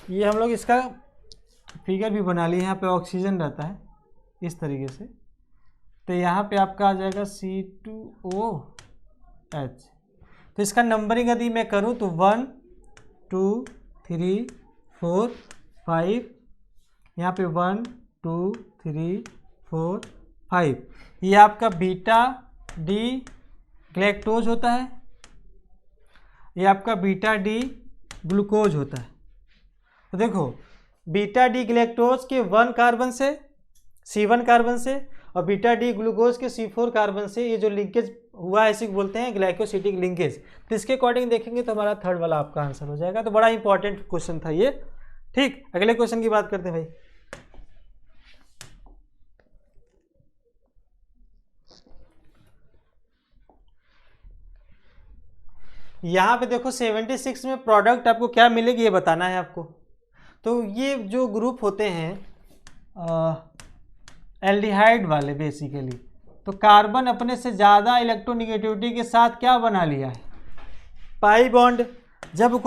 ये हम लोग इसका फिगर भी बना लिए। यहाँ पे ऑक्सीजन रहता है इस तरीके से, तो यहाँ पे आपका आ जाएगा C2OH। तो इसका नंबरिंग यदि मैं करूँ तो 1 2 3 4 5, यहाँ पे 1 2 3 4 5। ये आपका बीटा डी ग्लैक्टोज होता है, ये आपका बीटा डी ग्लूकोज होता है। तो देखो बीटा डी ग्लैक्टोज के 1 कार्बन से C1 कार्बन से और बीटा डी ग्लूकोज के C4 कार्बन से ये जो लिंकेज हुआ है इसी को बोलते हैं ग्लाइकोसिटिक लिंकेज। तो इसके अकॉर्डिंग देखेंगे तो हमारा थर्ड वाला आपका आंसर हो जाएगा। तो बड़ा इंपॉर्टेंट क्वेश्चन था ये। ठीक, अगले क्वेश्चन की बात करते हैं भाई। यहाँ पे देखो 76 में प्रोडक्ट आपको क्या मिलेगी ये बताना है आपको। तो ये जो ग्रुप होते हैं एल्डिहाइड वाले बेसिकली, तो कार्बन अपने से ज़्यादा इलेक्ट्रोनिगेटिविटी के साथ क्या बना लिया है? Pi bond. जब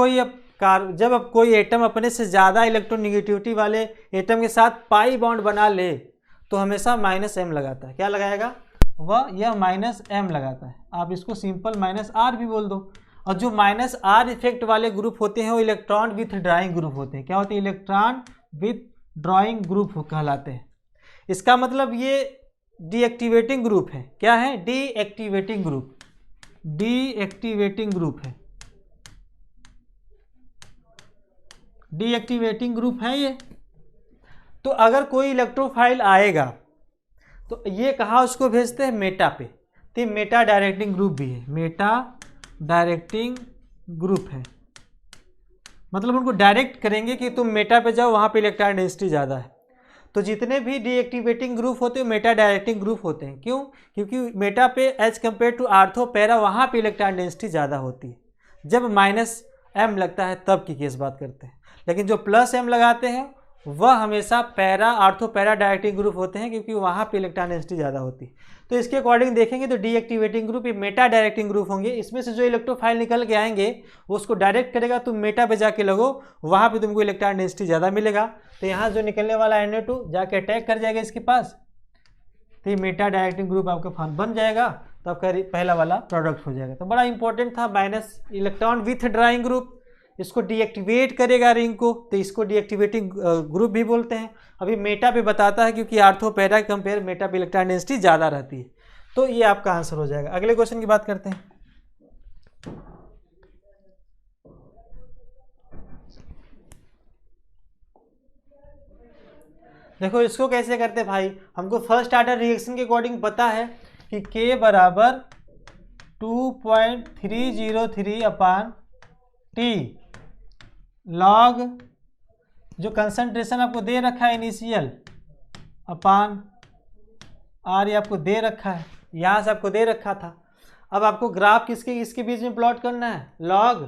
कोई एटम अपने से ज़्यादा इलेक्ट्रोनिगेटिविटी वाले एटम के साथ पाई बॉन्ड बना ले तो हमेशा -m लगाता है। क्या लगाएगा? वह यह माइनस एम लगाता है। आप इसको सिंपल माइनस आर भी बोल दो। और जो माइनस आर इफेक्ट वाले ग्रुप होते हैं वो इलेक्ट्रॉन विथ ड्राइंग ग्रुप होते हैं। क्या होते हैं? इलेक्ट्रॉन विथ ड्राइंग ग्रुप कहलाते हैं। इसका मतलब ये डीएक्टिवेटिंग ग्रुप है। क्या है? डीएक्टिवेटिंग ग्रुप, डीएक्टिवेटिंग ग्रुप है, डीएक्टिवेटिंग ग्रुप है ये। तो अगर कोई इलेक्ट्रोफाइल आएगा तो ये कहाँ उसको भेजते हैं? मेटा पे। तो ये मेटा डायरेक्टिंग ग्रुप भी है, मेटा डायरेक्टिंग ग्रुप है। मतलब उनको डायरेक्ट करेंगे कि तुम मेटा पे जाओ, वहाँ पे इलेक्ट्रॉन डेंसिटी ज़्यादा है। तो जितने भी डीएक्टिवेटिंग ग्रुप होते हैं मेटा डायरेक्टिंग ग्रुप होते हैं। क्यों? क्योंकि मेटा पे as compared to ortho para वहाँ पे इलेक्ट्रॉन डेंसिटी ज़्यादा होती है। जब माइनस एम लगता है तब की केस बात करते हैं। लेकिन जो प्लस एम लगाते हैं वह हमेशा para ortho para directing group होते हैं, क्योंकि वहाँ पे इलेक्ट्रॉन डेंसिटी ज़्यादा होती है। तो इसके अकॉर्डिंग देखेंगे तो डीएक्टिवेटिंग ग्रुप ये मेटा डायरेक्टिंग ग्रुप होंगे। इसमें से जो इलेक्ट्रोफाइल निकल के आएंगे वो उसको डायरेक्ट करेगा, तुम मेटा पे जाके लगो, वहाँ पे तुमको इलेक्ट्रॉन डेंसिटी ज़्यादा मिलेगा। तो यहाँ जो निकलने वाला Na2 जाके अटैक कर जाएगा इसके पास, तो ये मेटा डायरेक्टिंग ग्रुप आपका फॉर्म बन जाएगा। तो आपका पहला वाला प्रोडक्ट हो जाएगा। तो बड़ा इंपॉर्टेंट था minus electron with drawing group, इसको डीएक्टिवेट करेगा रिंग को, तो इसको डीएक्टिवेटिंग ग्रुप भी बोलते हैं। अभी मेटा पे बताता है क्योंकि आर्थो पैरा के कंपेयर मेटा पे इलेक्ट्रॉन डेंसिटी ज़्यादा रहती है। तो ये आपका आंसर हो जाएगा। अगले क्वेश्चन की बात करते हैं। देखो इसको कैसे करते हैं भाई, हमको फर्स्ट ऑर्डर रिएक्शन के अकॉर्डिंग पता है कि K बराबर 2.303 अपान T लॉग जो कंसंट्रेशन आपको दे रखा है इनिशियल अपान R, ये आपको दे रखा है, यहाँ से आपको दे रखा था। अब आपको ग्राफ इसके बीच में प्लॉट करना है, लॉग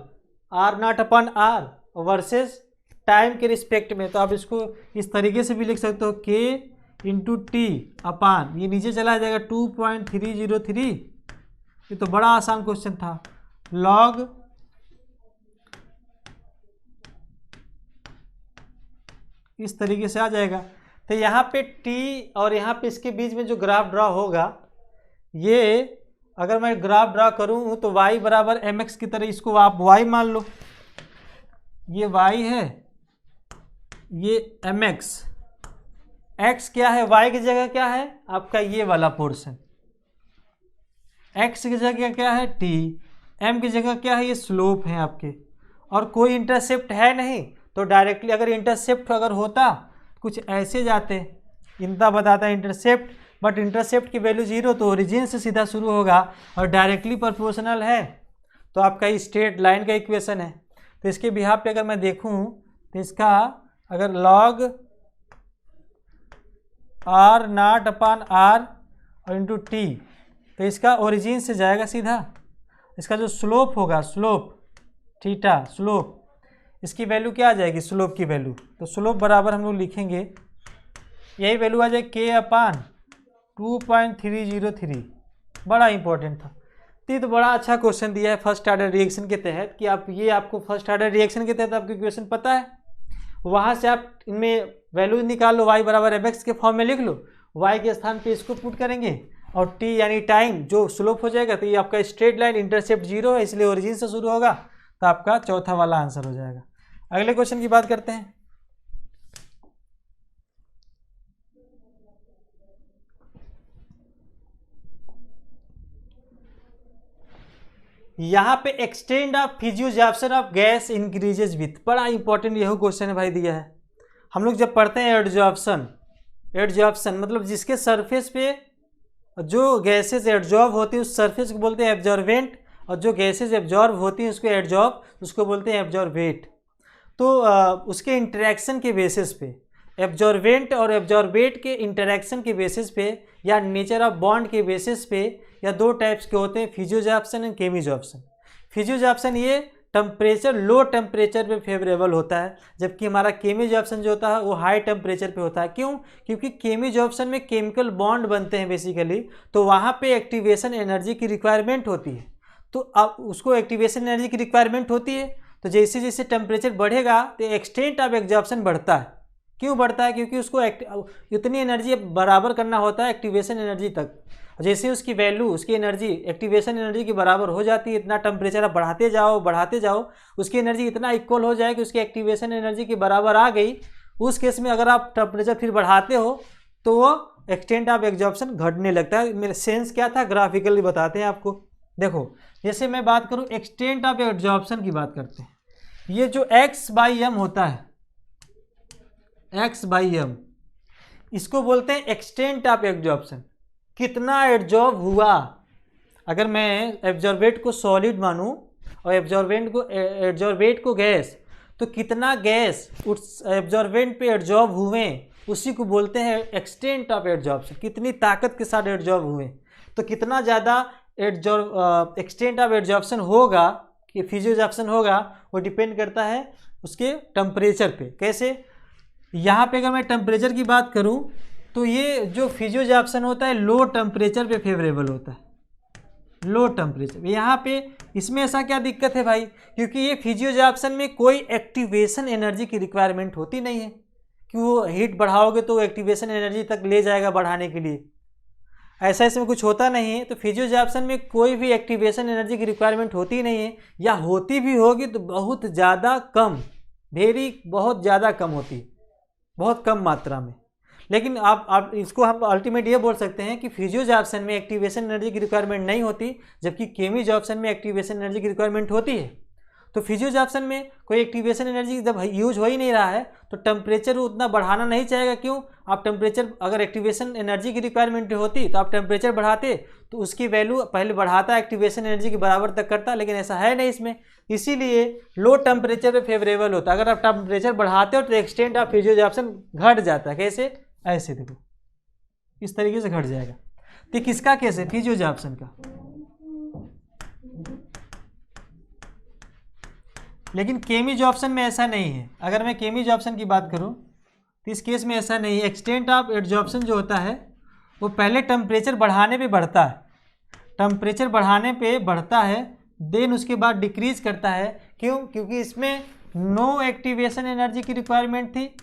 R0 अपान R वर्सेस टाइम के रिस्पेक्ट में। तो आप इसको इस तरीके से भी लिख सकते हो, K इंटू टी अपान, ये नीचे चला जाएगा 2.303। ये तो बड़ा आसान क्वेश्चन था। लॉग इस तरीके से आ जाएगा। तो यहाँ पे T और यहाँ पे इसके बीच में जो ग्राफ ड्रा होगा, ये अगर मैं ग्राफ ड्रा करूँ तो y बराबर mx की तरह, इसको आप y मान लो, ये y है, ये mx, x क्या है? y की जगह क्या है आपका? ये वाला पोर्शन। x की जगह क्या है? t। m की जगह क्या है? ये स्लोप है आपके। और कोई इंटरसेप्ट है नहीं, तो डायरेक्टली अगर इंटरसेप्ट अगर होता कुछ ऐसे जाते, इनका बताता है इंटरसेप्ट, बट इंटरसेप्ट की वैल्यू 0, तो ओरिजिन से सीधा शुरू होगा और डायरेक्टली प्रोपोर्शनल है, तो आपका ये स्ट्रेट लाइन का इक्वेशन है। तो इसके बिहाफ पे अगर मैं देखूं तो इसका अगर लॉग R0 अपान R और इंटू टी, तो इसका ओरिजिन से जाएगा सीधा। इसका जो स्लोप होगा, स्लोप थीटा, स्लोप, इसकी वैल्यू क्या आ जाएगी? स्लोप की वैल्यू, तो स्लोप बराबर हम लोग लिखेंगे, यही वैल्यू आ जाएगी K अपान 2.303। बड़ा इंपॉर्टेंट था। तो बड़ा अच्छा क्वेश्चन दिया है फर्स्ट ऑर्डर रिएक्शन के तहत, कि आप ये आपको फर्स्ट ऑर्डर रिएक्शन के तहत आपको इक्वेशन पता है, वहाँ से आप इनमें वैल्यू निकाल लो, y बराबर mx के फॉर्म में लिख लो, y के स्थान पे इसको पुट करेंगे और t यानी टाइम जो स्लोप हो जाएगा। तो ये आपका स्ट्रेट लाइन, इंटरसेप्ट 0 है इसलिए ओरिजिन से शुरू होगा, तो आपका चौथा वाला आंसर हो जाएगा। अगले क्वेश्चन की बात करते हैं। यहाँ पे extent of physisorption of gas increases with, बड़ा इंपॉर्टेंट यह क्वेश्चन है भाई, दिया है। हम लोग जब पढ़ते हैं एडजॉर्प्शन, एडजॉर्प्शन मतलब जिसके सरफेस पे जो गैसेज एब्जॉर्ब होती है उस सरफेस को बोलते हैं एब्जॉर्वेंट, और जो गैसेज एब्जॉर्ब होती हैं उसको एब्जॉर्ब, उसको बोलते हैं एब्जॉर्वेट। तो उसके इंटरेक्शन के बेसिस पे, एब्जॉर्वेंट और एब्जॉर्बेट के इंटरेक्शन के बेसिस पे या नेचर ऑफ बॉन्ड के बेसिस पे, या दो टाइप्स के होते हैं, फिजियोजैप्शन एंड केमिजॉप्शन। फिजियोजैप्शन ये टेम्परेचर, लो टेम्परेचर पे फेवरेबल होता है, जबकि हमारा केमिजॉप्शन जो होता है वो हाई टेम्परेचर पे होता है। क्यों? क्योंकि केमिजॉप्शन में केमिकल बॉन्ड बनते हैं बेसिकली, तो वहाँ पे एक्टिवेशन एनर्जी की रिक्वायरमेंट होती है। तो अब उसको एक्टिवेशन एनर्जी की रिक्वायरमेंट होती है, तो जैसे जैसे टेम्परेचर बढ़ेगा तो एक्सटेंट ऑफ एब्जॉर्प्शन बढ़ता है। क्यों बढ़ता है? क्योंकि उसको उतनी एनर्जी बराबर करना होता है एक्टिवेशन एनर्जी तक। जैसे उसकी वैल्यू, उसकी एनर्जी एक्टिवेशन एनर्जी के बराबर हो जाती है, इतना टेम्परेचर आप बढ़ाते जाओ, उसकी एनर्जी इतना इक्वल हो जाए कि उसकी एक्टिवेशन एनर्जी के बराबर आ गई, उस केस में अगर आप टेम्परेचर फिर बढ़ाते हो तो वो एक्सटेंट ऑफ एब्जॉर्प्शन घटने लगता है। मेरा सेंस क्या था, ग्राफिकली बताते हैं आपको। देखो जैसे मैं बात करूँ एक्सटेंट ऑफ एब्जॉर्प्शन की बात करते हैं, ये जो x/m होता है, x/m, इसको बोलते हैं एक्सटेंट ऑफ एब्जॉर्प्शन, कितना एब्जॉर्ब हुआ। अगर मैं एब्जॉर्बेट को सॉलिड मानूं और एब्जॉर्बेट को गैस, तो कितना गैस उस एब्जॉर्बेंट पे एब्जॉर्ब हुए, उसी को बोलते हैं एक्सटेंट ऑफ एब्जॉर्प्शन, कितनी ताकत के साथ एब्जॉर्ब हुए। तो कितना ज़्यादा एक्सटेंट ऑफ एब्जॉर्प्शन होगा कि फिजियोजॉर्प्शन होगा, वो डिपेंड करता है उसके टेम्परेचर पे। कैसे, यहाँ पे अगर मैं टेम्परेचर की बात करूँ तो ये जो फिजियोजॉर्प्शन होता है लो टेम्परेचर पे फेवरेबल होता है, लो टेम्परेचर। यहाँ पे इसमें ऐसा क्या दिक्कत है भाई, क्योंकि ये फिजियोजॉर्प्शन में कोई एक्टिवेशन एनर्जी की रिक्वायरमेंट होती नहीं है कि वो हीट बढ़ाओगे तो एक्टिवेशन एनर्जी तक ले जाएगा बढ़ाने के लिए, ऐसा इसमें कुछ होता नहीं है। तो फिजियोजॉर्प्शन में कोई भी एक्टिवेशन एनर्जी की रिक्वायरमेंट होती नहीं है, या होती भी होगी तो बहुत ज़्यादा कम, बहुत ज़्यादा कम होती है, बहुत कम मात्रा में। लेकिन आप इसको हम अल्टीमेट ये बोल सकते हैं कि फिजियोजॉर्प्शन में एक्टिवेशन एनर्जी की रिक्वायरमेंट नहीं होती, जबकि केमिजॉर्प्शन में एक्टिवेशन एनर्जी की रिक्वायरमेंट होती है। तो फिजियोजॉर्प्शन में कोई एक्टिवेशन एनर्जी जब यूज हो ही नहीं रहा है तो टेम्परेचर उतना बढ़ाना नहीं चाहेगा। क्यों, आप टेम्परेचर, अगर एक्टिवेशन एनर्जी की रिक्वायरमेंट होती तो आप टेम्परेचर बढ़ाते तो उसकी वैल्यू पहले बढ़ाता, एक्टिवेशन एनर्जी के बराबर तक करता, लेकिन ऐसा है नहीं इसमें। इसीलिए लो टेम्परेचर पे फेवरेबल होता है। अगर आप टेम्परेचर बढ़ाते हो तो एक्सटेंट ऑफ फिजियोजॉर्प्शन घट जाता है। कैसे, ऐसे देखो इस तरीके से घट जाएगा। तो किसका केस है, फिजियोजॉर्प्शन का। लेकिन केमिजॉर्प्शन में ऐसा नहीं है। अगर मैं केमिजॉर्प्शन की बात करूं तो इस केस में ऐसा नहीं है। एक्सटेंट ऑफ एब्जॉर्प्शन जो होता है वो पहले टेम्परेचर बढ़ाने पे बढ़ता है, टेम्परेचर बढ़ाने पे बढ़ता है, देन उसके बाद डिक्रीज करता है। क्यों, क्योंकि इसमें नो एक्टिवेशन एनर्जी की रिक्वायरमेंट थी,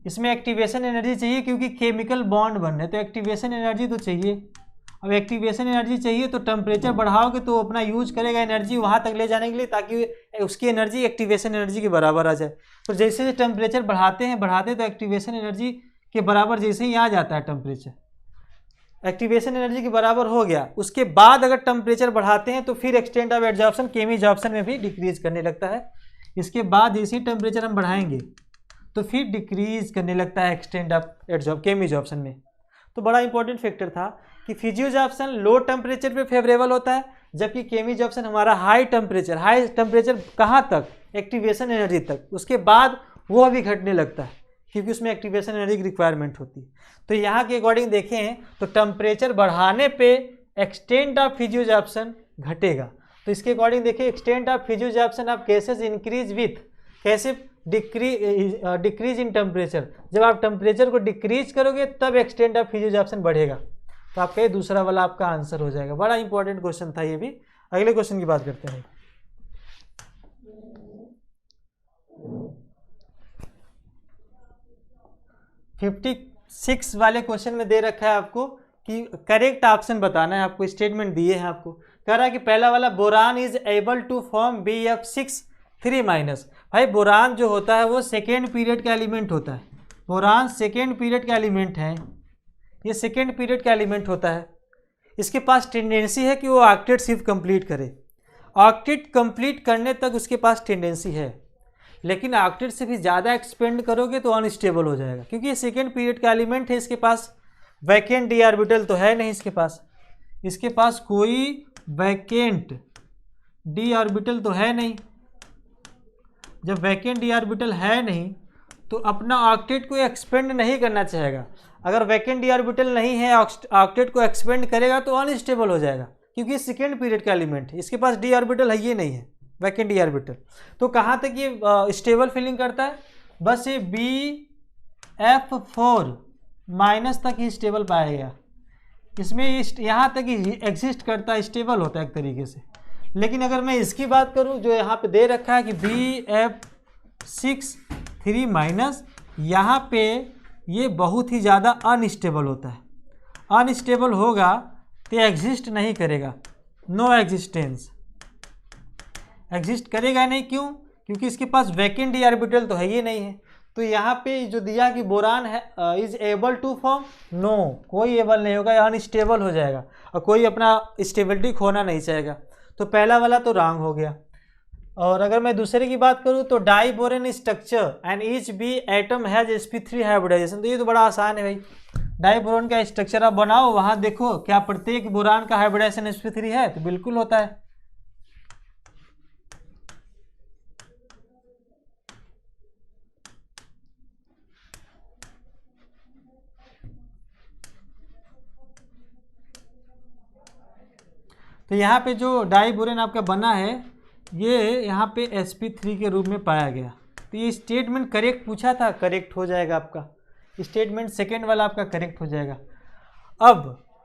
इसमें एक्टिवेशन एनर्जी चाहिए क्योंकि केमिकल बॉन्ड बन रहे, तो एक्टिवेशन एनर्जी तो चाहिए। अब एक्टिवेशन एनर्जी चाहिए तो टेम्परेचर बढ़ाओगे तो अपना यूज करेगा एनर्जी वहाँ तक ले जाने के लिए, ताकि उसकी एनर्जी एक्टिवेशन एनर्जी के बराबर आ जाए। तो जैसे जैसे टेम्परेचर बढ़ाते तो एक्टिवेशन एनर्जी के बराबर जैसे ही आ जाता है टेम्परेचर, एक्टिवेशन एनर्जी के बराबर हो गया, उसके बाद अगर टेम्परेचर बढ़ाते हैं तो फिर एक्सटेंट ऑफ एब्जॉर्प्शन केमिजॉर्प्शन में भी डिक्रीज करने लगता है। इसके बाद जैसे ही टेम्परेचर हम बढ़ाएंगे तो फिर डिक्रीज करने लगता है एक्सटेंट ऑफ केमिजॉर्प्शन में। तो बड़ा इंपॉर्टेंट फैक्टर था कि फिजियोजॉर्प्शन लो टेम्परेचर पे फेवरेबल होता है, जबकि केमिजॉर्प्शन हमारा हाई टेम्परेचर कहाँ तक, एक्टिवेशन एनर्जी तक, उसके बाद वो भी घटने लगता है क्योंकि उसमें एक्टिवेशन एनर्जी की रिक्वायरमेंट होती है। तो यहाँ के अकॉर्डिंग देखें तो टेम्परेचर बढ़ाने पे एक्सटेंट ऑफ फिजियोजॉर्प्शन घटेगा। तो इसके अकॉर्डिंग देखिए extent of physisorption of gases increase with, कैसे, डिक्रीज इन टेम्परेचर। जब आप टेम्परेचर को डिक्रीज करोगे तब एक्सटेंट ऑफ फिजियोजॉर्प्शन बढ़ेगा। तो आपका ये दूसरा वाला आपका आंसर हो जाएगा। बड़ा इंपॉर्टेंट क्वेश्चन था ये भी। अगले क्वेश्चन की बात करते हैं। फिफ्टी 56 वाले क्वेश्चन में दे रखा है आपको कि करेक्ट ऑप्शन बताना है आपको, स्टेटमेंट दिए हैं आपको। कह रहा है कि पहला वाला boron is able to form BF6(3)। भाई बोरान जो होता है वो सेकेंड पीरियड का एलिमेंट होता है, बोरान सेकेंड पीरियड का एलिमेंट है, ये सेकेंड पीरियड का एलिमेंट होता है। इसके पास टेंडेंसी है कि वो ऑक्टेट सिर्फ कंप्लीट करे, ऑक्टेट कंप्लीट करने तक उसके पास टेंडेंसी है, लेकिन ऑक्टेट से भी ज़्यादा एक्सपेंड करोगे तो अनस्टेबल हो जाएगा, क्योंकि ये सेकेंड पीरियड का एलिमेंट है। इसके पास वैकेंट डी ऑर्बिटल तो है नहीं, इसके पास कोई वैकेंट डी ऑर्बिटल तो है नहीं। जब वैकेंट डी ऑर्बिटल है नहीं तो अपना ऑक्टेट को एक्सपेंड नहीं करना चाहेगा। अगर वैकेंट डी ऑर्बिटल नहीं है, ऑक्टेट को एक्सपेंड करेगा तो अनस्टेबल हो जाएगा, क्योंकि सेकेंड पीरियड का एलिमेंट है। इसके पास डी ऑर्बिटल है, ये नहीं है वैकेंट डी ऑर्बिटल। तो कहाँ तक ये स्टेबल फीलिंग करता है, बस ये BF4- तक ही स्टेबल पाएगा। इसमें यहाँ तक ही एग्जिस्ट करता है, स्टेबल होता है एक तरीके से। लेकिन अगर मैं इसकी बात करूँ जो यहाँ पे दे रखा है कि BF6(3), यहाँ पे ये बहुत ही ज़्यादा अनस्टेबल होता है। अनस्टेबल होगा तो एग्जिस्ट नहीं करेगा, नो एग्जिस्टेंस, एग्जिस्ट करेगा नहीं। क्यों? क्योंकि इसके पास वैकेंट डी ऑर्बिटल तो है ही नहीं है। तो यहाँ पे जो दिया कि बोरान है is able to form, no, कोई एबल नहीं होगा, अनस्टेबल हो जाएगा और कोई अपना स्टेबिलिटी खोना नहीं चाहेगा। तो पहला वाला तो रॉन्ग हो गया। और अगर मैं दूसरे की बात करूँ तो diborane structure and each B atom has sp3 hybridisation. तो ये तो बड़ा आसान है भाई, डाई बोरोन का स्ट्रक्चर आप बनाओ, वहाँ देखो क्या प्रत्येक बोरान का हाइब्रिडाइजेशन sp3 है, तो बिल्कुल होता है। तो यहाँ पे जो डाई बोरेन आपका बना है ये यहाँ पे sp3 के रूप में पाया गया। तो ये स्टेटमेंट करेक्ट पूछा था, करेक्ट हो जाएगा आपका। स्टेटमेंट सेकेंड वाला आपका करेक्ट हो जाएगा। अब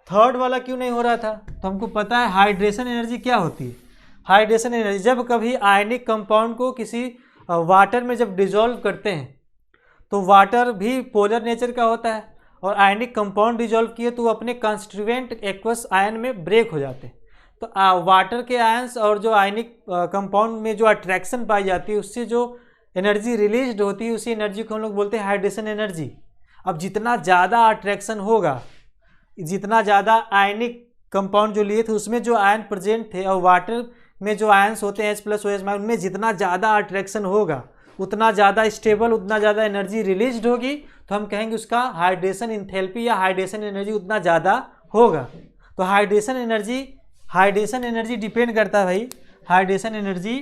थर्ड वाला क्यों नहीं हो रहा था? तो हमको पता है हाइड्रेशन एनर्जी क्या होती है। हाइड्रेशन एनर्जी जब कभी आयनिक कंपाउंड को किसी वाटर में जब डिजोल्व करते हैं तो वाटर भी पोलर नेचर का होता है और आयनिक कंपाउंड डिजोल्व किए तो वो अपने कंस्टिट्यूएंट एक्वस आयन में ब्रेक हो जाते हैं। तो वाटर के आयंस और जो आयनिक कंपाउंड में जो अट्रैक्शन पाई जाती है उससे जो एनर्जी रिलीज होती है उसी एनर्जी को हम लोग बोलते हैं हाइड्रेशन एनर्जी। अब जितना ज़्यादा अट्रैक्शन होगा, जितना ज़्यादा आयनिक कंपाउंड जो लिए थे उसमें जो आयन प्रेजेंट थे और वाटर में जो आयंस होते हैं H+ OH- उनमें जितना ज़्यादा अट्रैक्शन होगा उतना ज़्यादा स्टेबल, उतना ज़्यादा एनर्जी रिलीज होगी। तो हम कहेंगे उसका हाइड्रेशन इंथैल्पी या हाइड्रेशन एनर्जी उतना ज़्यादा होगा। तो हाइड्रेशन एनर्जी डिपेंड करता है भाई। हाइड्रेशन एनर्जी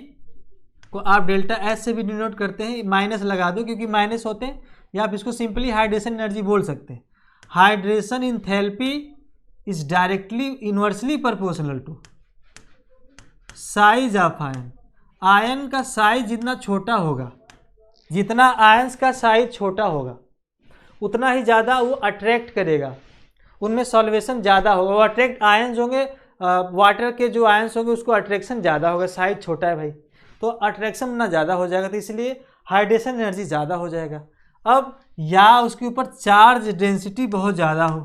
को आप डेल्टा एस से भी डिनोट करते हैं, माइनस लगा दो क्योंकि माइनस होते हैं, या आप इसको सिंपली हाइड्रेशन एनर्जी बोल सकते हैं। Hydration enthalpy is directly inversely proportional to size of ion. Ion का साइज जितना छोटा होगा, जितना आयंस का साइज छोटा होगा उतना ही ज़्यादा वो अट्रैक्ट करेगा, उनमें सॉल्वेशन ज़्यादा होगा। वो अट्रैक्ट आयंस होंगे, वाटर के जो आयंस होंगे उसको अट्रैक्शन ज़्यादा होगा। साइज छोटा है भाई तो अट्रैक्शन ना ज़्यादा हो जाएगा, तो इसलिए हाइड्रेशन एनर्जी ज़्यादा हो जाएगा। अब या उसके ऊपर चार्ज डेंसिटी बहुत ज़्यादा हो,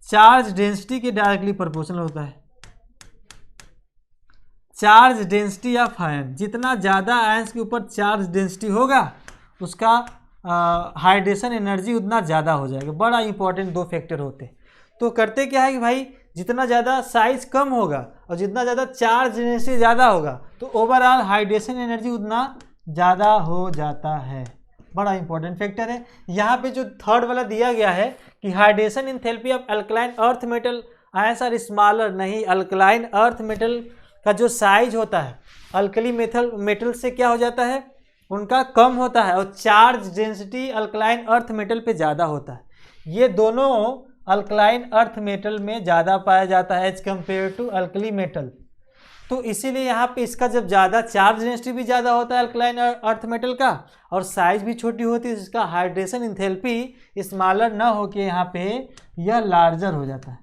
चार्ज डेंसिटी के डायरेक्टली प्रोपोर्शनल होता है। चार्ज डेंसिटी ऑफ आयन, जितना ज़्यादा आयंस के ऊपर चार्ज डेंसिटी होगा उसका हाइड्रेशन एनर्जी उतना ज़्यादा हो जाएगा। बड़ा इंपॉर्टेंट दो फैक्टर होते हैं। तो करते क्या है कि भाई जितना ज़्यादा साइज कम होगा और जितना ज़्यादा चार्ज डेंसिटी ज़्यादा होगा तो ओवरऑल हाइड्रेशन एनर्जी उतना ज़्यादा हो जाता है। बड़ा इंपॉर्टेंट फैक्टर है। यहाँ पे जो थर्ड वाला दिया गया है कि hydration enthalpy of alkaline earth metal ions are smaller, नहीं, अल्कलाइन अर्थ मेटल का जो साइज होता है अल्कली मेटल से क्या हो जाता है, उनका कम होता है, और charge density alkaline earth metal पे ज़्यादा होता है। ये दोनों अल्कलाइन अर्थ मेटल में ज़्यादा पाया जाता है as compared to alkali metal. तो इसीलिए यहाँ पे इसका जब ज़्यादा चार्ज डेंसिटी भी ज़्यादा होता है अल्कलाइन अर्थ मेटल का और साइज भी छोटी होती है, इसका हाइड्रेशन इंथैल्पी स्मॉलर ना होके यहाँ पे यह लार्जर हो जाता है,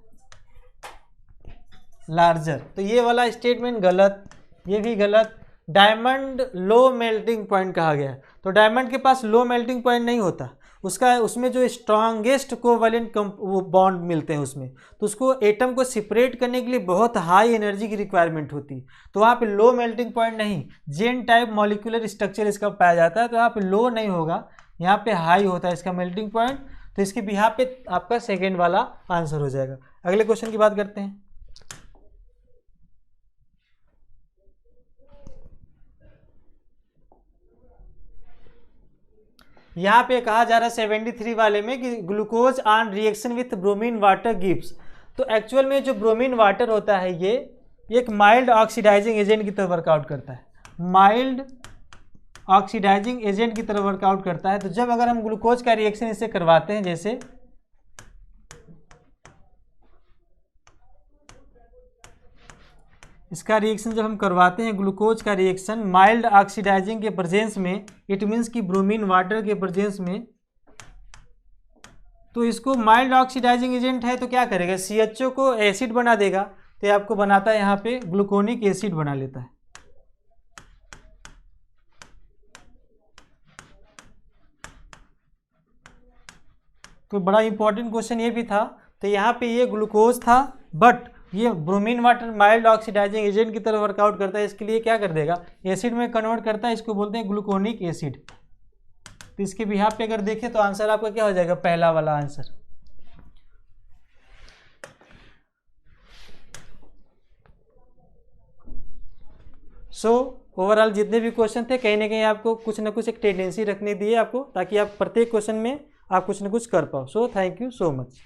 लार्जर। तो ये वाला स्टेटमेंट गलत, ये भी गलत। डायमंड लो मेल्टिंग पॉइंट कहा गया है, तो डायमंड के पास लो मेल्टिंग पॉइंट नहीं होता, उसमें जो स्ट्रॉन्गेस्ट कोवैलेंट वो बॉन्ड मिलते हैं उसमें, तो उसको एटम को सेपरेट करने के लिए बहुत हाई एनर्जी की रिक्वायरमेंट होती है। तो वहाँ पे लो मेल्टिंग पॉइंट नहीं, जेन टाइप मॉलिक्यूलर स्ट्रक्चर इसका पाया जाता है, तो यहाँ पे लो नहीं होगा, यहाँ पे हाई होता है इसका मेल्टिंग पॉइंट। तो इसके यहाँ पे आपका सेकेंड वाला आंसर हो जाएगा। अगले क्वेश्चन की बात करते हैं। यहाँ पे कहा जा रहा है 73 वाले में कि glucose on reaction with bromine water gives. तो एक्चुअल में जो ब्रोमीन वाटर होता है ये एक माइल्ड ऑक्सीडाइजिंग एजेंट की तरह वर्कआउट करता है, माइल्ड ऑक्सीडाइजिंग एजेंट की तरह वर्कआउट करता है। तो जब अगर हम ग्लूकोज का रिएक्शन इससे करवाते हैं, जैसे इसका रिएक्शन जब हम करवाते हैं ग्लूकोज का रिएक्शन माइल्ड ऑक्सीडाइजिंग के प्रेजेंस में, इट मीन्स कि ब्रोमीन वाटर के प्रेजेंस में, तो इसको माइल्ड ऑक्सीडाइजिंग एजेंट है तो क्या करेगा, CHO को एसिड बना देगा। तो ये आपको बनाता है यहाँ पे ग्लूकोनिक एसिड बना लेता है। तो बड़ा इंपॉर्टेंट क्वेश्चन ये भी था। तो यहाँ पे ये ग्लूकोज था, बट ये bromine water mild oxidising agent की तरह वर्कआउट करता है, इसके लिए क्या कर देगा, एसिड में कन्वर्ट करता है, इसको बोलते हैं ग्लूकोनिक एसिड। तो इसके बिहाफ पे अगर देखें तो आंसर आपका क्या हो जाएगा, पहला वाला आंसर। ओवरऑल जितने भी क्वेश्चन थे कहीं ना कहीं आपको कुछ ना कुछ एक टेंडेंसी रखने दी है आपको, ताकि आप प्रत्येक क्वेश्चन में आप कुछ ना कुछ कर पाओ। Thank you so much.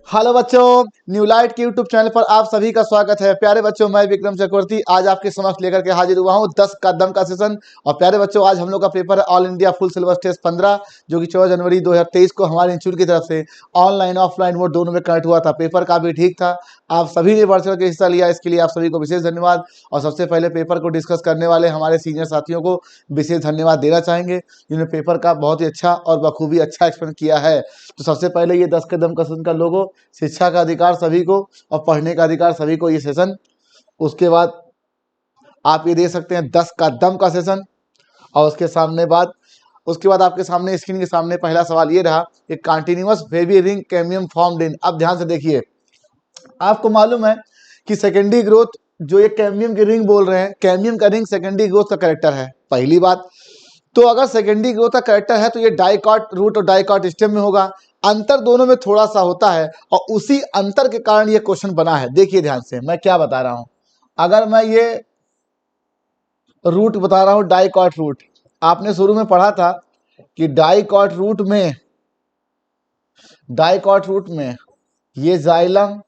Hello बच्चों, न्यू लाइट के यूट्यूब चैनल पर आप सभी का स्वागत है। प्यारे बच्चों, मैं विक्रम चक्रवर्ती आज आपके समक्ष लेकर के हाजिर हुआ हूँ 10 का दम का सेशन। और प्यारे बच्चों, आज हम लोग का पेपर है all India full syllabus test 15, जो कि 14 जनवरी 2023 को हमारे इंस्टीट्यूट की तरफ से ऑनलाइन ऑफलाइन मोड दोनों में कनेक्ट हुआ था। पेपर काफी ठीक था, आप सभी ने बढ़ चढ़ के हिस्सा लिया, इसके लिए आप सभी को विशेष धन्यवाद। और सबसे पहले पेपर को डिस्कस करने वाले हमारे सीनियर साथियों को विशेष धन्यवाद देना चाहेंगे, जिन्होंने पेपर का बहुत ही अच्छा और बखूबी अच्छा एक्सप्लेन किया है। तो सबसे पहले ये 10 कदम का सेशन का लोगो, शिक्षा का अधिकार सभी को और पढ़ने का अधिकार सभी को, ये सेशन। उसके बाद आप ये दे सकते हैं 10 का दम का सेशन। और उसके बाद आपके सामने स्क्रीन के सामने पहला सवाल ये रहा, एक continuous wavy ring cambium formed in. अब ध्यान से देखिए, आपको मालूम है कि सेकेंडरी ग्रोथ, जो ये कैम्बियम की रिंग बोल रहे हैं, कैम्बियम का रिंग सेकेंडरी ग्रोथ का कैरेक्टर है, पहली बात। तो अगर सेकेंडरी ग्रोथ का कैरेक्टर है तो ये डाइकॉट रूट और डाइकॉट स्टेम में होगा। अंतर दोनों में थोड़ा सा होता है और उसी अंतर के कारण ये क्वेश्चन बना है। देखिए ध्यान से मैं क्या बता रहा हूं। अगर मैं ये रूट बता रहा हूं, डाइकॉट रूट, आपने शुरू में पढ़ा था कि डाइकॉट रूट में ये जाइलम,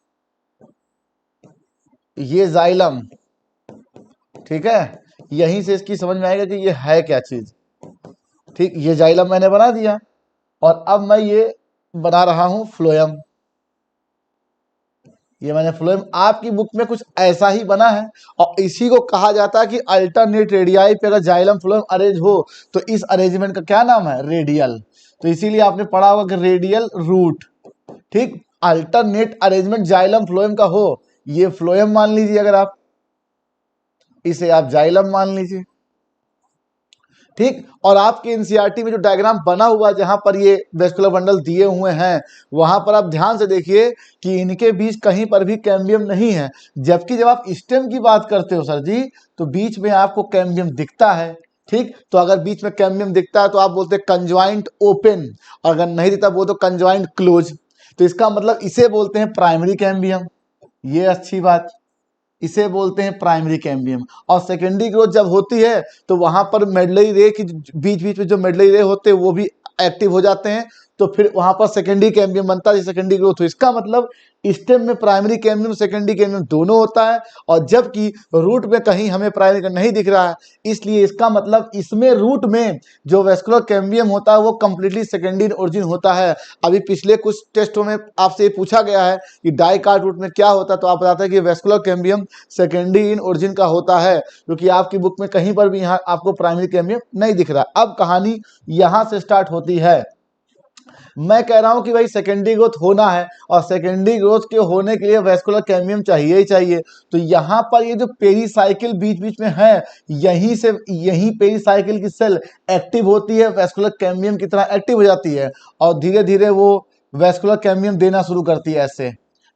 ठीक है, यहीं से इसकी समझ में आएगा कि ये है क्या चीज। ठीक, ये जाइलम मैंने बना दिया और अब मैं ये बना रहा हूं फ्लोएम। ये मैंने फ्लोएम, आपकी बुक में कुछ ऐसा ही बना है और इसी को कहा जाता है कि अल्टरनेट रेडियाई पे अगर जाइलम फ्लोएम अरेंज हो तो इस अरेंजमेंट का क्या नाम है, रेडियल। तो इसीलिए आपने पढ़ा होगा कि रेडियल रूट। ठीक, अल्टरनेट अरेंजमेंट जाइलम फ्लोएम का हो, ये फ्लोएम मान लीजिए, अगर आप इसे आप जाइलम मान लीजिए। ठीक, और आपके एनसीईआरटी में जो डायग्राम बना हुआ है जहां पर ये वेस्कुलर बंडल दिए हुए हैं, वहां पर आप ध्यान से देखिए कि इनके बीच कहीं पर भी कैम्बियम नहीं है। जबकि जब आप स्टेम की बात करते हो सर जी, तो बीच में आपको कैम्बियम दिखता है। ठीक, तो अगर बीच में कैम्बियम दिखता है तो आप बोलते हैं कंजॉइंट ओपन, और अगर नहीं दिखता बोलते कंजॉइंट क्लोज। तो इसका मतलब इसे बोलते हैं प्राइमरी कैम्बियम, ये अच्छी बात, इसे बोलते हैं प्राइमरी कैम्बियम। और सेकेंडरी ग्रोथ जब होती है तो वहां पर मेडलरी रे की बीच बीच में जो मेडलरी रे होते हैं वो भी एक्टिव हो जाते हैं, तो फिर वहां पर सेकेंडरी कैम्बियम बनता है, सेकेंडरी ग्रोथ हो। इसका मतलब स्टेम में प्राइमरी कैम्बियम सेकेंडरी कैम्बियम दोनों होता है, और जबकि रूट में कहीं हमें प्राइमरी का नहीं दिख रहा है, इसलिए इसका मतलब इसमें रूट में जो वेस्कुलर कैम्बियम होता है वो कंप्लीटली सेकेंडरी इन ओरिजिन होता है। अभी पिछले कुछ टेस्टों में आपसे पूछा गया है कि डाइकार्ट रूट में क्या होता है, तो आप बताते हैं कि vascular cambium secondary in origin का होता है, क्योंकि आपकी बुक में कहीं पर भी यहाँ आपको प्राइमरी कैम्बियम नहीं दिख रहा। अब कहानी यहाँ से स्टार्ट होती है। मैं कह रहा हूं कि भाई सेकेंडरी ग्रोथ होना है और सेकेंडरी ग्रोथ के होने के लिए वेस्कुलर कैम्बियम चाहिए ही चाहिए। तो यहाँ पर ये जो पेरीसाइकिल बीच बीच में है, यहीं पेरीसाइकिल की सेल एक्टिव होती है, वेस्कुलर कैम्बियम की तरह एक्टिव हो जाती है और धीरे धीरे वो वेस्कुलर कैम्बियम देना शुरू करती है ऐसे।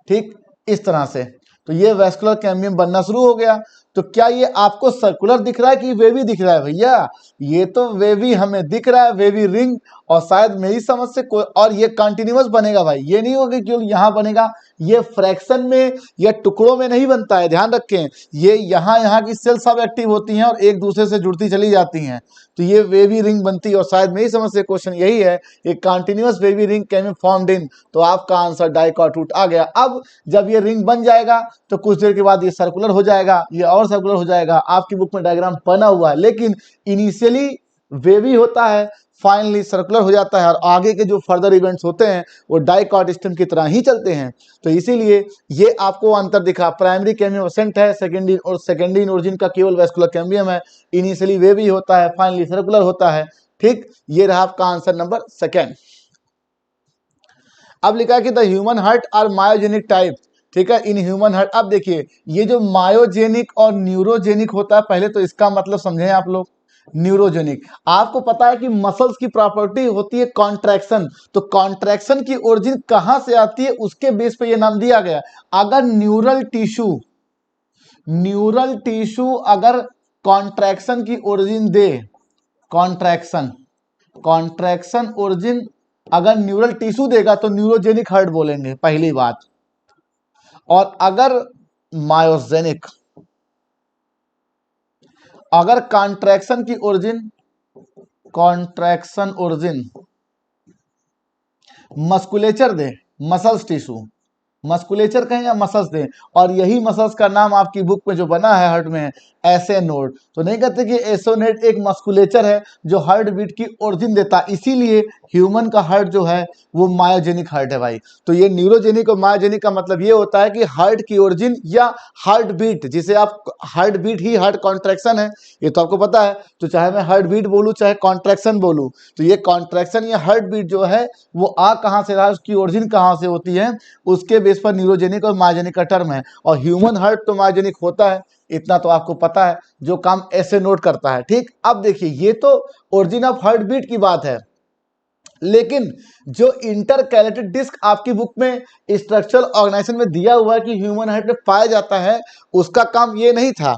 ठीक, इस तरह से तो ये वेस्कुलर कैम्बियम बनना शुरू हो गया। तो क्या ये आपको सर्कुलर दिख रहा है कि वेवी दिख रहा है भैया? ये तो वेवी हमें दिख रहा है, वेवी रिंग। और शायद मेरी समझ से कोई, और ये कंटिन्यूअस बनेगा भाई, ये नहीं होगा कि यहाँ बनेगा, ये फ्रैक्शन में या टुकड़ों में नहीं बनता है, ध्यान रखें। ये यहाँ की सेल सब एक्टिव होती हैं और एक दूसरे से जुड़ती चली जाती हैं, तो ये वेवी रिंग बनती है। और शायद मेरी समझ से क्वेश्चन यही है, एक continuous wavy ring can be formed in, तो आपका आंसर डाइकॉट रूट आ गया। अब जब ये रिंग बन जाएगा तो कुछ देर के बाद ये सर्कुलर हो जाएगा, ये और सर्कुलर हो जाएगा। आपकी बुक में डायग्राम बना हुआ है, लेकिन इनिशियली वेवी होता है, फाइनली सर्कुलर हो जाता है, और आगे के जो फर्दर इवेंट्स होते हैं वो डाइकॉट स्टेम की तरह ही चलते हैं। तो इसीलिए ये आपको अंतर दिखा, प्राइमरी कैम्बियम एब्सेंट है, सेकेंडरी इन ओरिजिन का केवल वेस्कुलर कैम्बियम है। इनिशियली वेवी होता है, फाइनली सर्कुलर होता है। ठीक, ये रहा आपका आंसर नंबर सेकेंड। अब लिखा है कि the human heart are myogenic type. ठीक है, इन ह्यूमन हार्ट। अब देखिए, ये जो मायोजेनिक और न्यूरोजेनिक होता है, पहले तो इसका मतलब समझें आप लोग। न्यूरोजेनिक। आपको पता है कि मसल्स की प्रॉपर्टी होती है कॉन्ट्रैक्शन, तो कॉन्ट्रैक्शन की ओरिजिन कहां से आती है उसके बेस पे ये नाम दिया गया। अगर न्यूरल टिश्यू अगर कॉन्ट्रैक्शन की ओरिजिन दे, कॉन्ट्रैक्शन ओरिजिन अगर न्यूरल टिश्यू देगा तो न्यूरोजेनिक हार्ट बोलेंगे, पहली बात। और अगर मायोजेनिक, अगर कॉन्ट्रैक्शन ओरिजिन मस्कुलेचर दे, मसल्स टिश्यू, मस्कुलेचर कहें या मसल्स दें, और यही मसल्स का नाम आपकी बुक में जो बना है हार्ट में एसए नोड, तो नहीं कहते कि एसोनेट एक मस्कुलेचर है जो हार्ट बीट की ओरिजिन देता, इसीलिए ह्यूमन का हार्ट जो है वो मायोजेनिक हार्ट है भाई। तो ये न्यूरोजेनिक और मायोजेनिक का मतलब ये होता है कि हार्ट की ओरिजिन या हार्ट बीट, जिसे आप हार्ट बीट ही हार्ट कॉन्ट्रैक्शन है, ये तो आपको पता है। तो चाहे मैं हार्ट बीट बोलूँ चाहे कॉन्ट्रैक्शन बोलूँ, तो ये कॉन्ट्रैक्शन या हार्ट बीट जो है वो आ कहाँ से रहा है, उसकी ओरिजिन कहाँ से होती है, उसके बेस पर न्यूरोजेनिक और मायोजेनिक का टर्म है। और ह्यूमन हार्ट तो मायोजेनिक होता है, इतना तो आपको पता है, जो काम ऐसे नोट करता है। ठीक, अब देखिए ये तो ओरिजिन ऑफ हार्ट बीट की बात है, लेकिन जो इंटरकैलेटेड डिस्क आपकी बुक में स्ट्रक्चरल ऑर्गेनाइजेशन में दिया हुआ है कि ह्यूमन हार्ट में पाया जाता है, उसका काम ये नहीं था।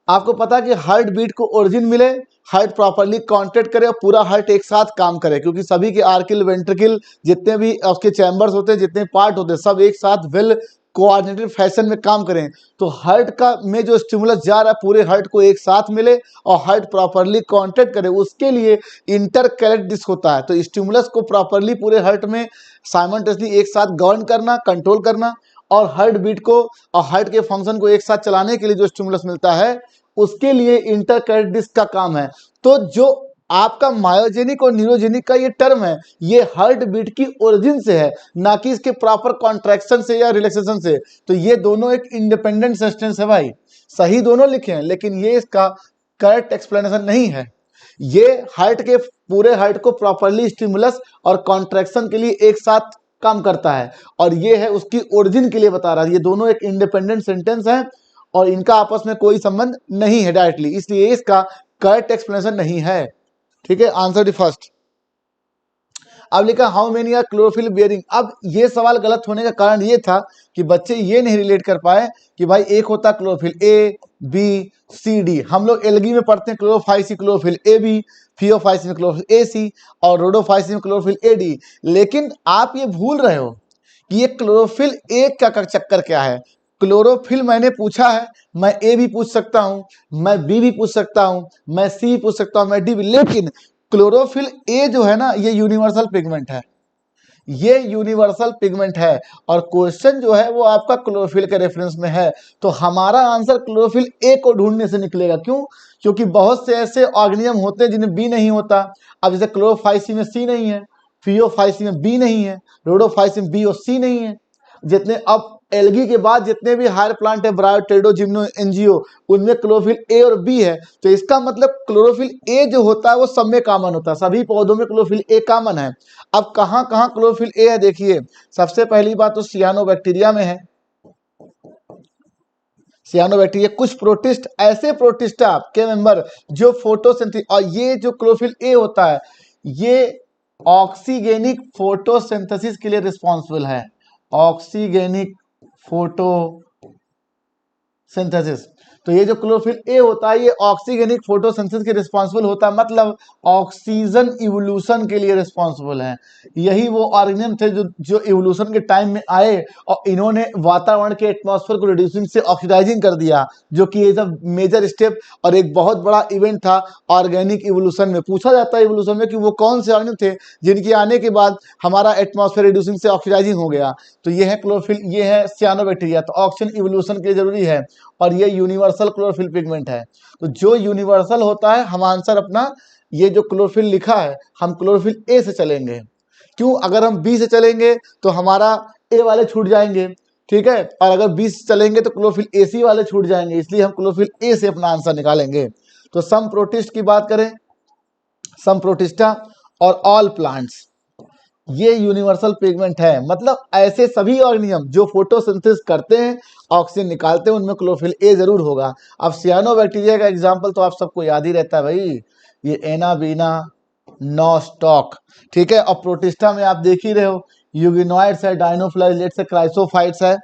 आपको पता है कि हार्ट बीट को ओरिजिन मिले, हार्ट प्रॉपरली कॉन्ट्रैक्ट करे और पूरा हार्ट एक साथ काम करे, क्योंकि सभी के आर्किल वेंट्रिकल जितने भी उसके चैम्बर्स होते हैं, जितने पार्ट होते हैं, सब एक साथ वेल कोऑर्डिनेटेड फैशन में काम करें। तो हार्ट का में जो स्टिमुलस जा रहा है पूरे हार्ट को एक साथ मिले और हार्ट प्रॉपरली कॉन्ट्रैक्ट करे, उसके लिए इंटरकैलेट डिस्क होता है। तो स्टिमुलस को प्रॉपरली पूरे हार्ट में साइमल्टेनियसली एक साथ गवर्न करना, कंट्रोल करना, और हार्ट बीट को और हार्ट के फंक्शन को एक साथ चलाने के लिए जो स्टिमुलस मिलता है उसके लिए इंटरकैलेटेड डिस्क का काम है। तो जो आपका मायोजेनिक और न्यूरोजेनिक का ये टर्म है, ये हार्ट बीट की ओरिजिन से है, ना कि इसके प्रॉपर कॉन्ट्रैक्शन से या रिलैक्सेशन से। तो ये दोनों एक इंडिपेंडेंट सब्सटेंस है भाई, सही दोनों लिखे हैं, लेकिन ये इसका करेक्ट एक्सप्लेनेशन नहीं है। ये हार्ट के पूरे हार्ट को प्रॉपरली स्टिमुलस और कॉन्ट्रैक्शन के लिए एक साथ काम करता है, और ये है उसकी ओरिजिन के लिए बता रहा है। ये दोनों एक इंडिपेंडेंट सेंटेंस है और इनका आपस में कोई संबंध नहीं है डायरेक्टली, इसलिए इसका करेक्ट एक्सप्लेनेशन नहीं है। ठीक है, आंसर द फर्स्ट। अब लिखा how many are chlorophyll bearing. अब ये सवाल गलत होने का कारण ये था कि बच्चे ये नहीं रिलेट कर पाए कि भाई एक होता chlorophyll A B C D, हम लोग एल्गी में पढ़ते हैं Chlorophyceae chlorophyll A B, Phaeophyceae में क्लोरोफिल ए सी और रोडोफाइसी में क्लोरोफिल ए डी। लेकिन आप ये भूल रहे हो कि ये क्लोरोफिल ए का चक्कर क्या है। क्लोरोफिल मैंने पूछा है, मैं ए भी पूछ सकता हूं, मैं बी भी पूछ सकता हूं, मैं सी भी पूछ सकता हूं, मैं डी भी, लेकिन क्लोरोफिल ए जो है ना ये यूनिवर्सल पिगमेंट है, ये यूनिवर्सल पिगमेंट है, और क्वेश्चन जो है वो आपका क्लोरोफिल के रेफरेंस में है। तो हमारा आंसर क्लोरोफिल ए को ढूंढने से निकलेगा। क्यों? क्योंकि बहुत से ऐसे ऑर्गेनिज्म होते हैं जिन्हें बी नहीं होता। अब जैसे क्लोरोफाइसी में सी नहीं है, फियोफाइसी में बी नहीं है, रोडोफाइसी में बी और सी नहीं है। जितने अब एल्गी के बाद जितने भी हायर प्लांट है, ब्रायोटेडो, जिम्नो, एनजीओ, उनमें क्लोरोफिल ए और बी है। तो इसका मतलब क्लोरोफिल ए जो होता है वो सब में कॉमन होता है, सभी पौधों में क्लोरोफिल ए कॉमन है। अब कहाँ कहाँ क्लोरोफिल ए है देखिए, सबसे पहली बात तो सियानोबैक्टीरिया में है। सियानोबैक्टीरिया, कुछ प्रोटिस्ट, ऐसे प्रोटिस्टा के मेंबर जो फोटोसिंथेसिस, और ये जो क्लोरोफिल ए होता है ये ऑक्सीगेनिक फोटोसिंथेसिस के लिए रिस्पॉन्सिबल है। ऑक्सीगेनिक फोटोसिंथेसिस, तो ये जो क्लोरोफिल ए होता है ये ऑक्सीगेनिक फोटोसिंथेसिस के रिस्पॉन्सिबल होता है, मतलब ऑक्सीजन इवोल्यूशन के लिए रिस्पॉन्सिबल है। यही वो ऑर्गेनिज्म थे जो इवोल्यूशन के टाइम में आए और इन्होंने वातावरण के एटमॉस्फेयर को रिड्यूसिंग से ऑक्सीडाइजिंग कर दिया, जो कि इज अ मेजर स्टेप और एक बहुत बड़ा इवेंट था ऑर्गेनिक इवोल्यूशन में। पूछा जाता है इवोल्यूशन में कि वो कौन से ऑर्गेनिज्म थे जिनके आने के बाद हमारा एटमॉस्फेयर रिड्यूसिंग से ऑक्सीडाइजिंग हो गया। तो ये है क्लोरोफिल, ये है सियानोबैक्टीरिया। तो ऑक्सीजन इवोल्यूशन के लिए जरूरी है, और ये यूनिवर्सल क्लोरोफिल पिगमेंट है। तो जो यूनिवर्सल होता है, हम आंसर अपना ये जो क्लोरोफिल लिखा है हम क्लोरोफिल ए से चलेंगे। क्यों? अगर हम बी से चलेंगे तो हमारा ए वाले छूट जाएंगे, ठीक है, और अगर बी से चलेंगे तो क्लोरोफिल ए सी वाले छूट जाएंगे, इसलिए हम क्लोरोफिल ए से अपना आंसर निकालेंगे। तो सम प्रोटिस्ट की बात करें, सम प्रोटिस्टा और ऑल प्लांट्स, ये यूनिवर्सल पिगमेंट है। मतलब ऐसे सभी ऑर्गेनिज्म जो फोटोसिंथेसिस करते हैं, ऑक्सीजन निकालते हैं, उनमें क्लोरोफिल ए जरूर होगा। अब सियानोबैक्टीरिया का एग्जांपल तो आप सबको याद ही रहता है भाई, ये एनाबीना नॉस्टॉक, ठीक है। और प्रोटिस्टा में आप देख ही रहे हो, यूगिनॉइड्स है, डायनोफ्लाइलेट्स है, क्राइसोफाइट्स है,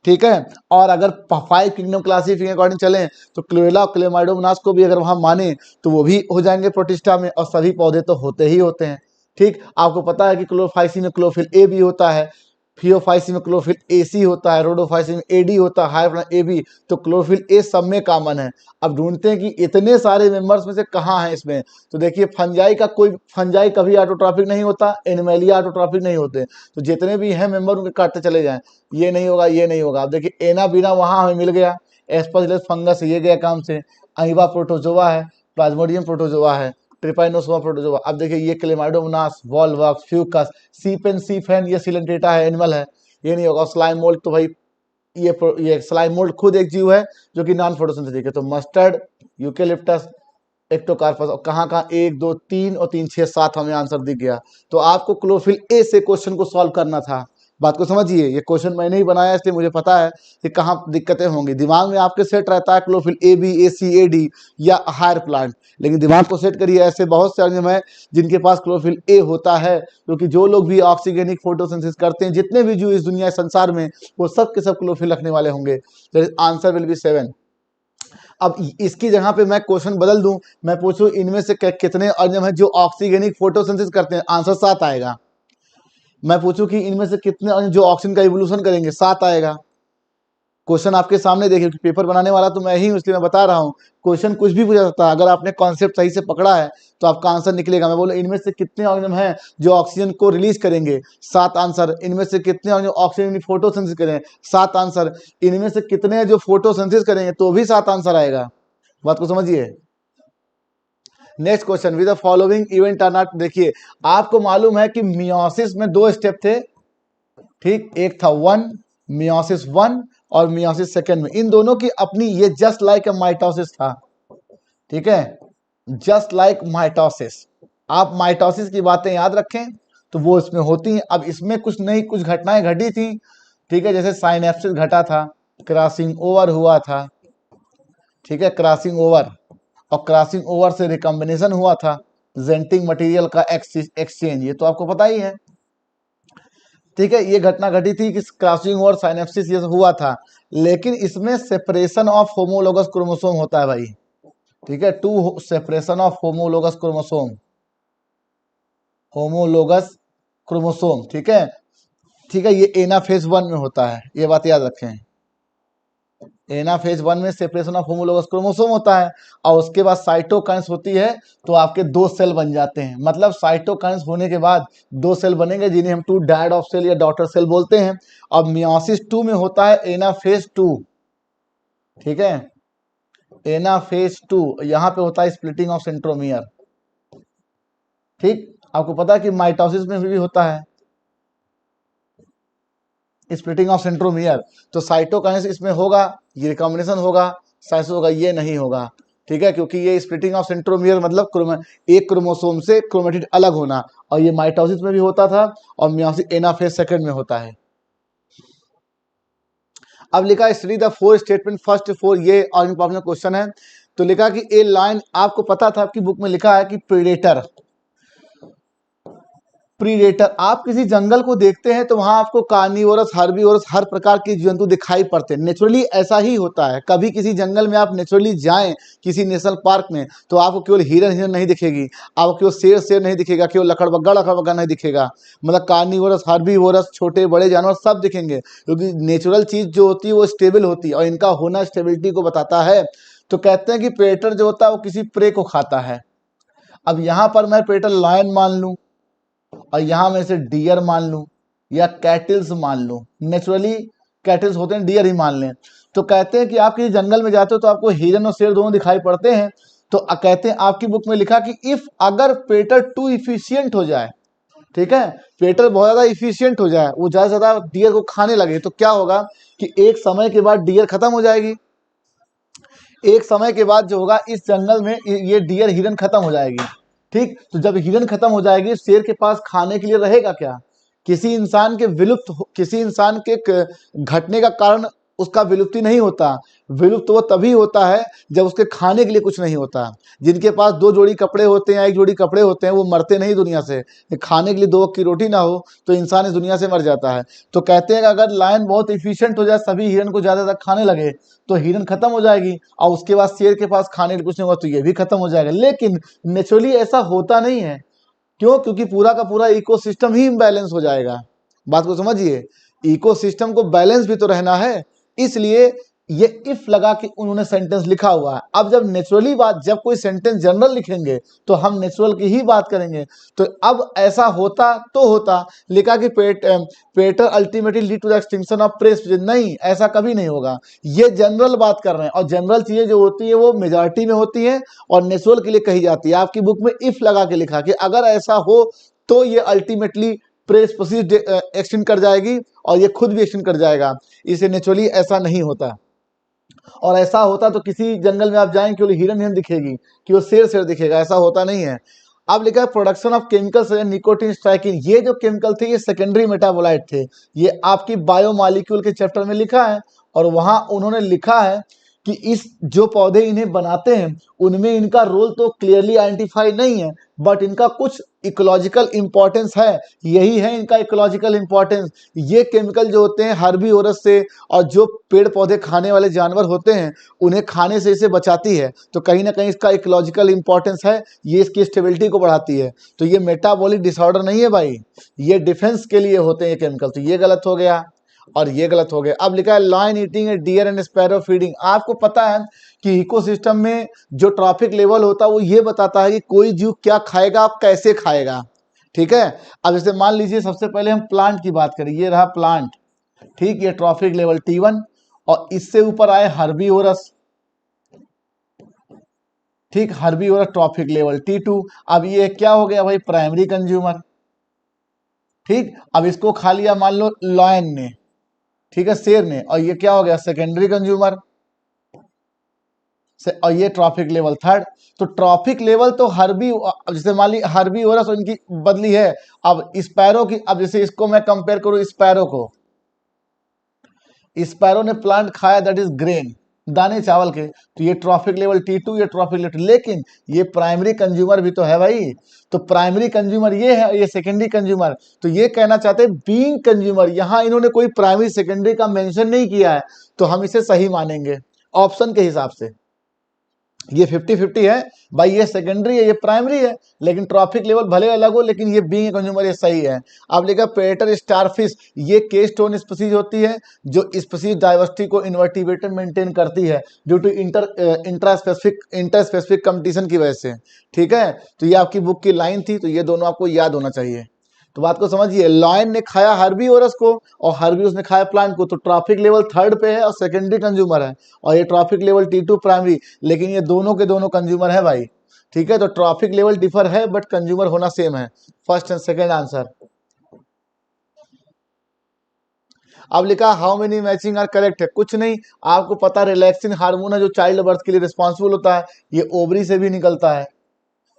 ठीक है। और अगर 5 किंगडम क्लासिफिकेशन अकॉर्डिंग चलें तो क्लोरेला और क्लेमाइडोमोनास को भी अगर वहां माने तो वो भी हो जाएंगे प्रोटिस्टा में, और सभी पौधे तो होते ही होते हैं, ठीक। आपको पता है कि क्लोरोफाइसी में क्लोरोफिल ए भी होता है, फियोफाइसी में क्लोरोफिल ए सी होता है, रोडोफाइसी में ए डी होता है, हाइड्रोफाइसी में ए बी, तो क्लोरोफिल ए सब में कॉमन है। अब ढूंढते हैं कि इतने सारे मेंबर्स में से कहाँ है इसमें, तो देखिए फंजाई का कोई फंजाई कभी ऑटोट्रॉपिक नहीं होता, एनिमेलिया ऑटोट्रॉपिक नहीं होते, तो जितने भी हैं मेंबर उनके काटते चले जाएं, ये नहीं होगा, ये नहीं होगा। अब देखिए एना बीना वहाँ हमें मिल गया, एस्परजिलस फंगस ये गया काम से, अहिबा प्रोटोजोआ है, प्लाज्मोडियम प्रोटोजोआ है, ट्रिपाइनोसोमा प्रोटोजोआ। अब देखिए ये क्लेमाइडोमोनास, वॉलवॉक्स, फ्यूकस, सीपेन सीफेन, ये सिलेंटेटा है, एनिमल है, ये नहीं होगा। स्लाइम मोल्ड तो भाई ये स्लाइम मोल्ड खुद एक जीव है जो कि नॉन फोटोसिंथेटिक है। तो मस्टर्ड, यूकेलिप्टस, एक्टोकार्पस, और कहाँ कहाँ 1 2 3 और 3 6 7 हमें आंसर दिख गया। तो आपको क्लोरोफिल ए से क्वेश्चन को सॉल्व करना था। बात को समझिए, ये क्वेश्चन मैंने ही बनाया इसलिए मुझे पता है कि कहाँ दिक्कतें होंगी। दिमाग में आपके सेट रहता है chlorophyll A B A C A D या हायर प्लांट, लेकिन दिमाग को सेट करिए, ऐसे बहुत से ऑर्गेनिज्म है जिनके पास क्लोरोफिल ए होता है, क्योंकि जो लोग भी ऑक्सीजेनिक फोटोसिंथेसिस करते हैं, जितने भी जीव इस दुनिया संसार में, वो सब के सब क्लोरोफिल रखने वाले होंगे। Answer will be 7। अब इसकी जगह पे मैं क्वेश्चन बदल दूं, मैं पूछूं इनमें से कितने ऑर्गेनिज्म हैं जो ऑक्सीजेनिक फोटोसिंथेसिस करते हैं, आंसर 7 आएगा। मैं पूछूं कि इनमें से कितने ऑर्गेनिज्म जो ऑक्सीजन का इवोल्यूशन करेंगे, 7 आएगा। क्वेश्चन आपके सामने देखिए, पेपर बनाने वाला तो मैं ही हूं, इसलिए मैं बता रहा हूं, क्वेश्चन कुछ भी पूछा सकता है। अगर आपने कॉन्सेप्ट सही से पकड़ा है तो आपका आंसर निकलेगा। मैं बोलूं इनमें से कितने ऑर्गेनिज्म हैं जो ऑक्सीजन को रिलीज करेंगे, 7 आंसर। इनमें से कितने ऑर्गेनिज्म ऑक्सीजन फोटोसिंथेसिस करेंगे, 7 आंसर। इनमें से कितने जो फोटोसिंथेसिस करेंगे, तो भी 7 आंसर आएगा। बात को समझिए। Next question, with the following event are not. देखिए आपको मालूम है कि मियोसिस में 2 स्टेप थे, ठीक। एक था मियोसिस 1 और मियोसिस 2 में, इन दोनों की अपनी, ये जस्ट लाइक ए माइटोसिस था, ठीक है, जस्ट लाइक माइटोसिस। आप माइटोसिस की बातें याद रखें तो वो इसमें होती हैं। अब इसमें कुछ नई कुछ घटनाएं घटी थी, ठीक है, जैसे साइनेप्सिस घटा था, क्रॉसिंग ओवर हुआ था, ठीक है, क्रॉसिंग ओवर, और क्रॉसिंग ओवर से रिकॉम्बिनेशन हुआ था, जेनेटिक मटेरियल का एक्सचेंज, ये तो आपको पता ही है, ठीक है। ये घटना घटी थी कि क्रॉसिंग ओवर साइनेप्सिस ये हुआ था, लेकिन इसमें सेपरेशन ऑफ होमोलोगस क्रोमोसोम होता है भाई, ठीक है, 2 सेपरेशन ऑफ होमोलोगस क्रोमोसोम, ठीक है, ठीक है। ये एनाफेज 1 में होता है, ये बात याद रखें। एनाफेज 1 में सेपरेशन ऑफ होमोलोगस क्रोमोसोम होता है, और उसके बाद साइटोकाइन्स होती है, तो आपके 2 सेल बन जाते हैं। मतलब साइटोकाइन्स होने के बाद 2 सेल बनेंगे, जिन्हें हम 2 डैड ऑफ सेल या डॉटर सेल बोलते हैं। अब मियोसिस 2 में होता है एनाफेज 2, ठीक है, एनाफेज 2, यहां पे होता है स्प्लिटिंग ऑफ सेंट्रोमियर, ठीक। आपको पता है कि माइटोसिस में भी होता है स्प्लिटिंग ऑफ सेंट्रोमियर, तो साइटोकाइनेसिस इसमें होगा, ये रिकॉम्बिनेशन होगा, साइस होगा, ये नहीं होगा, ठीक है, क्योंकि ये स्प्लिटिंग ऑफ सेंट्रोमियर मतलब एक क्रोमोसोम से क्रोमेटिड अलग होना, और ये माइटोसिस में भी होता था, और मियोसिस एनाफेज 2 में होता है। अब लिखा स्टडी द 4 स्टेटमेंट फर्स्ट 4, ये और इम्पोर्टेंट क्वेश्चन है। तो लिखा कि ए लाइन, आपको पता था आपकी बुक में लिखा है कि प्रीडेटर, आप किसी जंगल को देखते हैं तो वहां आपको कार्निवोरस, हर्बीवोरस, हर प्रकार के जंतु दिखाई पड़ते हैं। नेचुरली ऐसा ही होता है। कभी किसी जंगल में आप नेचुरली जाएं, किसी नेशनल पार्क में, तो आपको केवल हिरन नहीं दिखेगी, आपको केवल शेर नहीं दिखेगा, केवल लकड़बग्गा नहीं दिखेगा। मतलब कार्निवोरस, हर्बीवोरस, छोटे बड़े जानवर सब दिखेंगे, क्योंकि नेचुरल चीज जो होती है वो स्टेबल होती है, और इनका होना स्टेबिलिटी को बताता है। तो कहते हैं कि प्रेडेटर जो होता है वो किसी प्रे को खाता है। अब यहां पर मैं प्रेडेटर लायन मान लूं, और यहां में से डियर मान लूं, या कैटल्स मान लूं, नेचुरली कैटल्स होते हैं, डियर ही मान लें। तो कहते हैं कि आप किसी जंगल में जाते हो तो आपको हिरन और शेर दोनों दिखाई पड़ते हैं। तो कहते हैं, आपकी बुक में लिखा कि इफ अगर प्रेडेटर टू इफिशियंट हो जाए, ठीक है, प्रेडेटर बहुत ज्यादा इफिशियंट हो जाए, वो ज्यादा से ज्यादा डियर को खाने लगे, तो क्या होगा कि एक समय के बाद डियर खत्म हो जाएगी। एक समय के बाद जो होगा इस जंगल में ये डियर हिरन खत्म हो जाएगी, ठीक। तो जब हिरन खत्म हो जाएगी, शेर के पास खाने के लिए रहेगा क्या, किसी इंसान के घटने का कारण उसका विलुप्ति नहीं होता। विलुप्त वो तभी होता है जब उसके खाने के लिए कुछ नहीं होता। जिनके पास 2 जोड़ी कपड़े होते हैं या 1 जोड़ी कपड़े होते हैं वो मरते नहीं दुनिया से। खाने के लिए 2 वक्त की रोटी ना हो तो इंसान इस दुनिया से मर जाता है। तो कहते हैं कि अगर लायन बहुत इफिशिएंट हो जाए, सभी हिरन को ज़्यादा खाने लगे तो हिरन खत्म हो जाएगी, और उसके बाद शेर के पास खाने के लिए कुछ नहीं होगा तो ये भी खत्म हो जाएगा। लेकिन नेचुरली ऐसा होता नहीं है। क्यों? क्योंकि पूरा का पूरा इकोसिस्टम ही इम्बैलेंस हो जाएगा। बात को समझिए, इकोसिस्टम को बैलेंस भी तो रहना है, इसलिए ये इफ लगा के उन्होंने सेंटेंस लिखा हुआ है। अब जब नेचुरली बात, जब कोई सेंटेंस जनरल लिखेंगे तो हम नेचुरल की ही बात करेंगे। तो अब ऐसा होता तो होता, लिखा कि पेटर ultimately lead to the extinction of press, नहीं, ऐसा कभी नहीं होगा। ये जनरल बात कर रहे हैं, और जनरल चीजें जो होती है वो मेजॉरिटी में होती है और नेचुरल के लिए कही जाती है। आपकी बुक में इफ लगा के लिखा कि अगर ऐसा हो तो ये अल्टीमेटली प्रेस प्रोसीज एक्सटेंड कर जाएगी और ये खुद भी एक्सटेंड कर जाएगा। इसे नेचुरली ऐसा नहीं होता। और ऐसा होता तो किसी जंगल में आप जाएं केवल हिरन दिखेगी, केवल शेर दिखेगा, ऐसा होता नहीं है। अब लिखा है production of chemicals nicotine strychnine. ये जो केमिकल थे ये सेकेंडरी मेटाबोलाइट थे। ये आपकी बायोमॉलिक्यूल के चैप्टर में लिखा है, और वहां उन्होंने लिखा है कि इस जो पौधे इन्हें बनाते हैं उनमें इनका रोल तो क्लियरली आइडेंटिफाई नहीं है, बट इनका कुछ इकोलॉजिकल इंपॉर्टेंस है। यही है इनका इकोलॉजिकल इंपॉर्टेंस। ये केमिकल जो होते हैं हर्बीवोरस से, और जो पेड़ पौधे खाने वाले जानवर होते हैं उन्हें खाने से इसे बचाती है। तो कहीं ना कहीं इसका इकोलॉजिकल इंपॉर्टेंस है, ये इसकी स्टेबिलिटी को बढ़ाती है। तो ये मेटाबॉलिक डिसऑर्डर नहीं है भाई, ये डिफेंस के लिए होते हैं ये केमिकल। तो ये गलत हो गया और ये गलत हो गया। अब लिखा है lion eating a deer and sparrow feeding. आपको पता है कि इकोसिस्टम में जो ट्रॉफिक लेवल होता है वो ये बताता है कि कोई जीव क्या खाएगा, कैसे खाएगा। ठीक है, अब जैसे मान लीजिए सबसे पहले हम प्लांट की बात करें, ये रहा प्लांट, ठीक, ये ट्रॉफिक लेवल T1, और इससे ऊपर आए हर्बीवोरस, ठीक, हर्बीवोरस ट्रॉफिक लेवल T2। अब ये क्या हो गया भाई, प्राइमरी कंज्यूमर। ठीक, अब इसको खा लिया मान लो लायन ने, ठीक है, शेर ने, और ये क्या हो गया, सेकेंडरी कंज्यूमर से, और ये ट्रॉफिक लेवल 3rd। तो ट्रॉफिक लेवल तो जैसे मान ली हर्बीवोरस उनकी बदली है। अब स्पैरो की, अब जैसे इसको मैं कंपेयर करूं स्पैरो को, स्पैरो ने प्लांट खाया, दैट इज ग्रेन, दाने चावल के, तो ये ट्रॉफिक लेवल T2, ये ट्रॉफिक लेवल, लेकिन ये प्राइमरी कंज्यूमर भी तो है भाई। तो प्राइमरी कंज्यूमर ये है, ये सेकेंडरी कंज्यूमर। तो ये कहना चाहते हैं बीइंग कंज्यूमर, यहां इन्होंने कोई प्राइमरी सेकेंडरी का मेंशन नहीं किया है, तो हम इसे सही मानेंगे ऑप्शन के हिसाब से। ये 50-50 है भाई, ये सेकेंडरी है ये प्राइमरी है, लेकिन ट्रॉफिक लेवल भले अलग हो, लेकिन ये बीइंग कंज्यूमर ये सही है। अब लिखा प्रेडेटर स्टारफिश, ये केस्टोन स्पीसीज होती है जो स्पीसीज डाइवर्सिटी को इनवर्टिब्रेट मेंटेन करती है ड्यू टू इंटरस्पेसिफिक कंपटीशन की वजह से। ठीक है, तो ये आपकी बुक की लाइन थी, तो ये दोनों आपको याद होना चाहिए। तो बात को समझिए, लायन ने खाया हर्बीवोरस को और हर्बीवोरस ने खाया प्लांट को, तो ट्रॉफिक लेवल 3rd पे है और सेकेंडरी कंज्यूमर है, और ये ट्रॉफिक लेवल T2 प्राइमरी, लेकिन ये दोनों के दोनों कंज्यूमर है भाई। ठीक है, तो ट्रॉफिक लेवल डिफर है बट कंज्यूमर होना सेम है। First and second answer. अब लिखा how many matching are correct है, कुछ नहीं, आपको पता रिलैक्सिंग हार्मोन है जो चाइल्ड बर्थ के लिए रिस्पॉन्सिबल होता है, ये ओवरी से भी निकलता है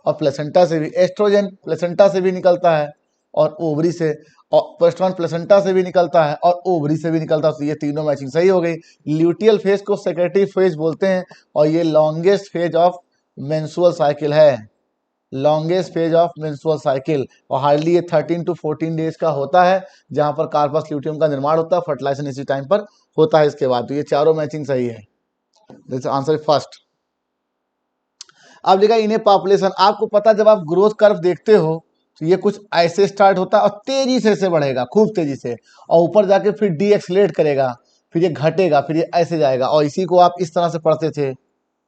और प्लेसेंटा से भी। एस्ट्रोजन प्लेसेंटा से भी निकलता है और ओवरी से, और प्रोस्टेरोन प्लेसेंटा से भी निकलता है और ओवरी से भी निकलता है। तो ये तीनों मैचिंग सही हो गई। ल्यूटियल फेज को सेक्रेटरी फेज बोलते हैं, और ये longest phase of menstrual cycle है, longest phase of menstrual cycle, और हार्डली ये 13 to 14 डेज का होता है, जहां पर कार्पस ल्यूटियम का निर्माण होता है, फर्टिलाइजेशन इसी टाइम पर होता है इसके बाद। तो ये चारों मैचिंग सही है, दिस आंसर फर्स्ट। अब लिखा इन्हें पॉपुलेशन, आपको पता जब आप ग्रोथ कर्व देखते हो तो ये कुछ ऐसे स्टार्ट होता है और तेजी से बढ़ेगा, खूब तेजी से, और ऊपर जाके फिर डीएक्सलेट करेगा, फिर ये घटेगा, फिर ये ऐसे जाएगा, और इसी को आप इस तरह से पढ़ते थे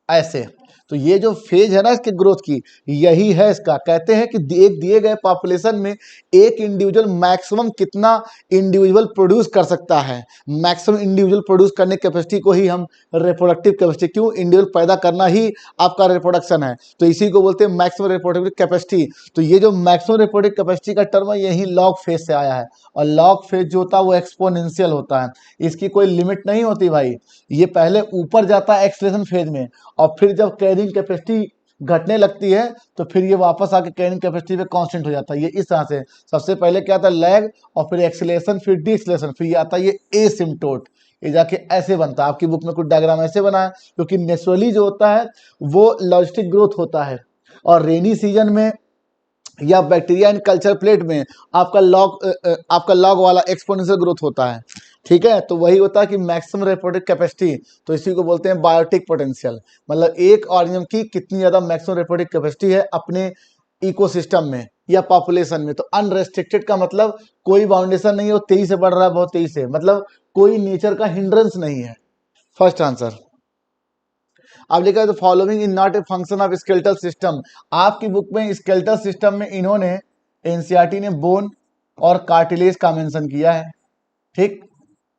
ऐसे। तो ये जो फेज है ना इसके ग्रोथ की, यही है इसका। कहते हैं कि एक दिए गए पॉपुलेशन में एक इंडिविजुअल मैक्सिमम कितना इंडिविजुअल प्रोड्यूस कर सकता है, मैक्सिमम इंडिविजुअल प्रोड्यूस करने की कैपेसिटी को ही हम रिप्रोडक्टिव कैपेसिटी, क्यों, इंडिविजुअल पैदा करना ही आपका रिप्रोडक्शन है, तो इसी को बोलते हैं मैक्सिमम रिप्रोडक्टिव कैपेसिटी। तो ये जो मैक्सिमम रिप्रोडक्टिव कैपेसिटी का टर्म है यही लॉग फेज से आया है, और लॉग फेज जो होता है वो एक्सपोनेंशियल होता है, इसकी कोई लिमिट नहीं होती भाई। ये पहले ऊपर जाता है एक्सलेशन फेज में, और फिर जब कैरिंग कैपेसिटी घटने लगती है तो फिर ये वापस आके कैरिंग कैपेसिटी पे कांस्टेंट हो जाता है। ये इस तरह से सबसे पहले क्या आता है लैग, और फिर एक्सेलेरेशन, फिर डीएक्सेलेरेशन, फिर ये आता है ये एसिम्प्टोट। ये जाके ऐसे बनता है। आपकी बुक में कुछ डायग्राम ऐसे बना है, क्योंकि नेचुरली जो होता है वो लॉजिस्टिक ग्रोथ होता है, और रेनी सीजन में या बैक्टीरिया इन कल्चर प्लेट में आपका लॉग वाला एक्सपोनेंशियल ग्रोथ होता है। ठीक है, तो वही होता है कि मैक्सिमम रिप्रोडक्टिव कैपेसिटी, तो इसी को बोलते हैं बायोटिक पोटेंशियल। मतलब एक ऑर्गेनिज्म की कितनी ज्यादा मैक्सिमम रिप्रोडक्टिव कैपेसिटी है अपने इकोसिस्टम में या पॉपुलेशन में। तो अनरेस्ट्रिक्टेड का मतलब कोई बाउंडेशन नहीं है, वो तेजी से बढ़ रहा है, बहुत तेजी से, मतलब कोई नेचर का हिंड्रेंस नहीं है। First answer. अब लिखा है the following in not a function of skeletal system. आपकी बुक में स्केलेटल सिस्टम में इन्होंने एनसीईआरटी ने बोन और कार्टिलेज का मेंशन किया है। ठीक,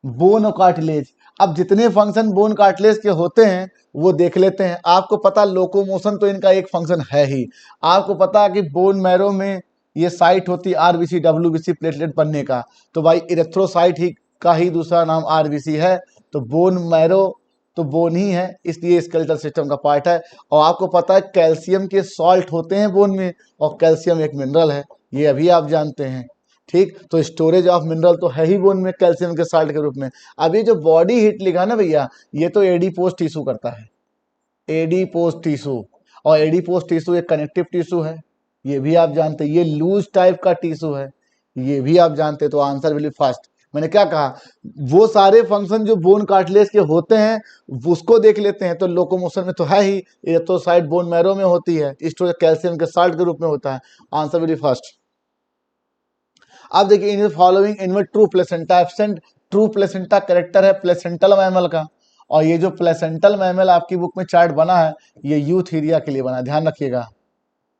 बोन और कार्टिलेज। अब जितने फंक्शन बोन कार्टिलेज के होते हैं वो देख लेते हैं। आपको पता लोकोमोशन तो इनका एक फंक्शन है ही। आपको पता है कि बोन मैरो में ये साइट होती है आरबीसी डब्ल्यूबीसी प्लेटलेट बनने का, तो भाई इरेथ्रोसाइट ही का ही दूसरा नाम आरबीसी है, तो बोन मैरो तो बोन ही है, इसलिए स्केलेटल सिस्टम का पार्ट है। और आपको पता है कैल्शियम के सॉल्ट होते हैं बोन में, और कैल्शियम एक मिनरल है, ये अभी आप जानते हैं। ठीक, तो स्टोरेज ऑफ मिनरल तो है ही बोन में कैल्शियम के साल्ट के रूप में। अभी जो बॉडी हीट लिखा ना भैया, ये तो एडीपोज टिश्यू करता है, एडीपोज टिश्यू। और एडीपोज टिश्यू एक कनेक्टिव टिश्यू है, ये भी आप जानते हैं। ये लूज टाइप का टिश्यू है, ये भी आप जानते हैं। तो आंसर विल बी फर्स्ट। मैंने क्या कहा, वो सारे फंक्शन जो बोन कार्टिलेज के होते हैं उसको देख लेते हैं। तो लोकोमोशन में तो है ही, ये तो साइड बोन मैरो में होती है, स्टोरेज कैल्शियम के साल्ट के रूप में होता है। Answer will be first. अब देखिए इन फॉलोइंग इनमें true placenta absent. True placenta character है प्लेसेंटल मैमल का, और ये जो प्लेसेंटल मैमल आपकी बुक में चार्ट बना है ये यूथीरिया के लिए बना है, ध्यान रखिएगा,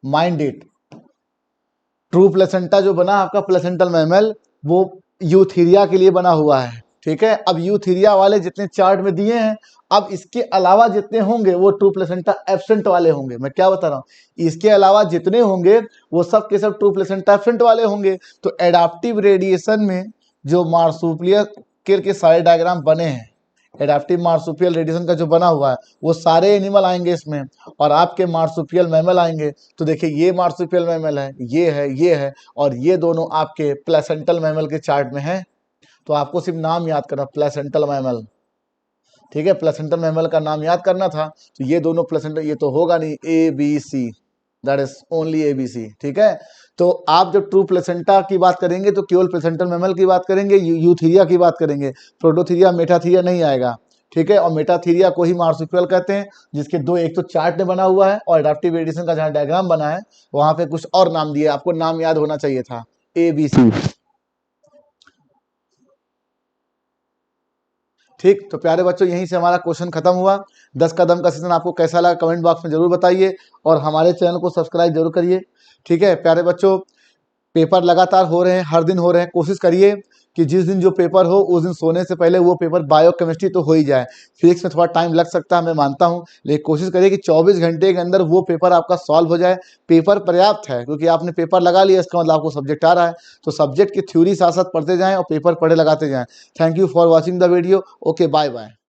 माइंड इट। ट्रू प्लेसेंटा जो बना आपका प्लेसेंटल मैमल वो यूथीरिया के लिए बना हुआ है। ठीक है, अब यूथीरिया वाले जितने चार्ट में दिए हैं, अब इसके अलावा जितने होंगे वो ट्रू प्लेसेंटा एब्सेंट वाले होंगे। मैं क्या बता रहा हूँ, इसके अलावा जितने होंगे वो सब के सब ट्रू प्लेसेंटा एब्सेंट वाले होंगे। तो एडाप्टिव रेडिएशन में जो मार्सुपियल के सारे डायग्राम बने हैं, एडाप्टिव मार्सुपियल रेडिएशन का जो बना हुआ है वो सारे एनिमल आएंगे इसमें, और आपके मार्सुपियल मैमल आएंगे। तो देखिए ये मार्सुपियल मैमल है, ये है, ये है, और ये दोनों आपके प्लेसेंटल मैमल के चार्ट में है। तो आपको सिर्फ नाम याद करना, प्लेसेंटल मैमल। ठीक है, प्लेसेंटल मैमल का नाम याद करना था। तो ये दोनों प्लेसेंटल, ये तो होगा नहीं, A B C, that is only A B C. ठीक है, तो आप जब ट्रू प्लेसेंटा की बात करेंगे तो केवल प्लेसेंटल मैमल की बात करेंगे, यूथीरिया की बात करेंगे, प्रोटोथीरिया मेटाथीरिया नहीं आएगा। ठीक है, और मेटाथीरिया को ही मार्सुपियल कहते हैं, जिसके दो, एक तो चार्ट में बना हुआ है और एडाप्टिव रेडिएशन का जहाँ डायग्राम बना है वहां पे कुछ और नाम दिया, आपको नाम याद होना चाहिए था, ए बी सी। ठीक, तो प्यारे बच्चों यहीं से हमारा क्वेश्चन खत्म हुआ। 10 कदम का सेशन आपको कैसा लगा कमेंट बॉक्स में जरूर बताइए, और हमारे चैनल को सब्सक्राइब जरूर करिए। ठीक है प्यारे बच्चों, पेपर लगातार हो रहे हैं, हर दिन हो रहे हैं। कोशिश करिए कि जिस दिन जो पेपर हो उस दिन सोने से पहले वो पेपर बायोकेमिस्ट्री तो हो ही जाए। फिजिक्स में थोड़ा टाइम लग सकता है, मैं मानता हूँ, लेकिन कोशिश करिए कि 24 घंटे के अंदर वो पेपर आपका सॉल्व हो जाए। पेपर पर्याप्त है, क्योंकि आपने पेपर लगा लिया, इसका मतलब आपको सब्जेक्ट आ रहा है। तो सब्जेक्ट की थ्योरी साथ साथ पढ़ते जाएं और पेपर पढ़े लगाते जाएं। Thank you for watching the video. Okay, bye bye.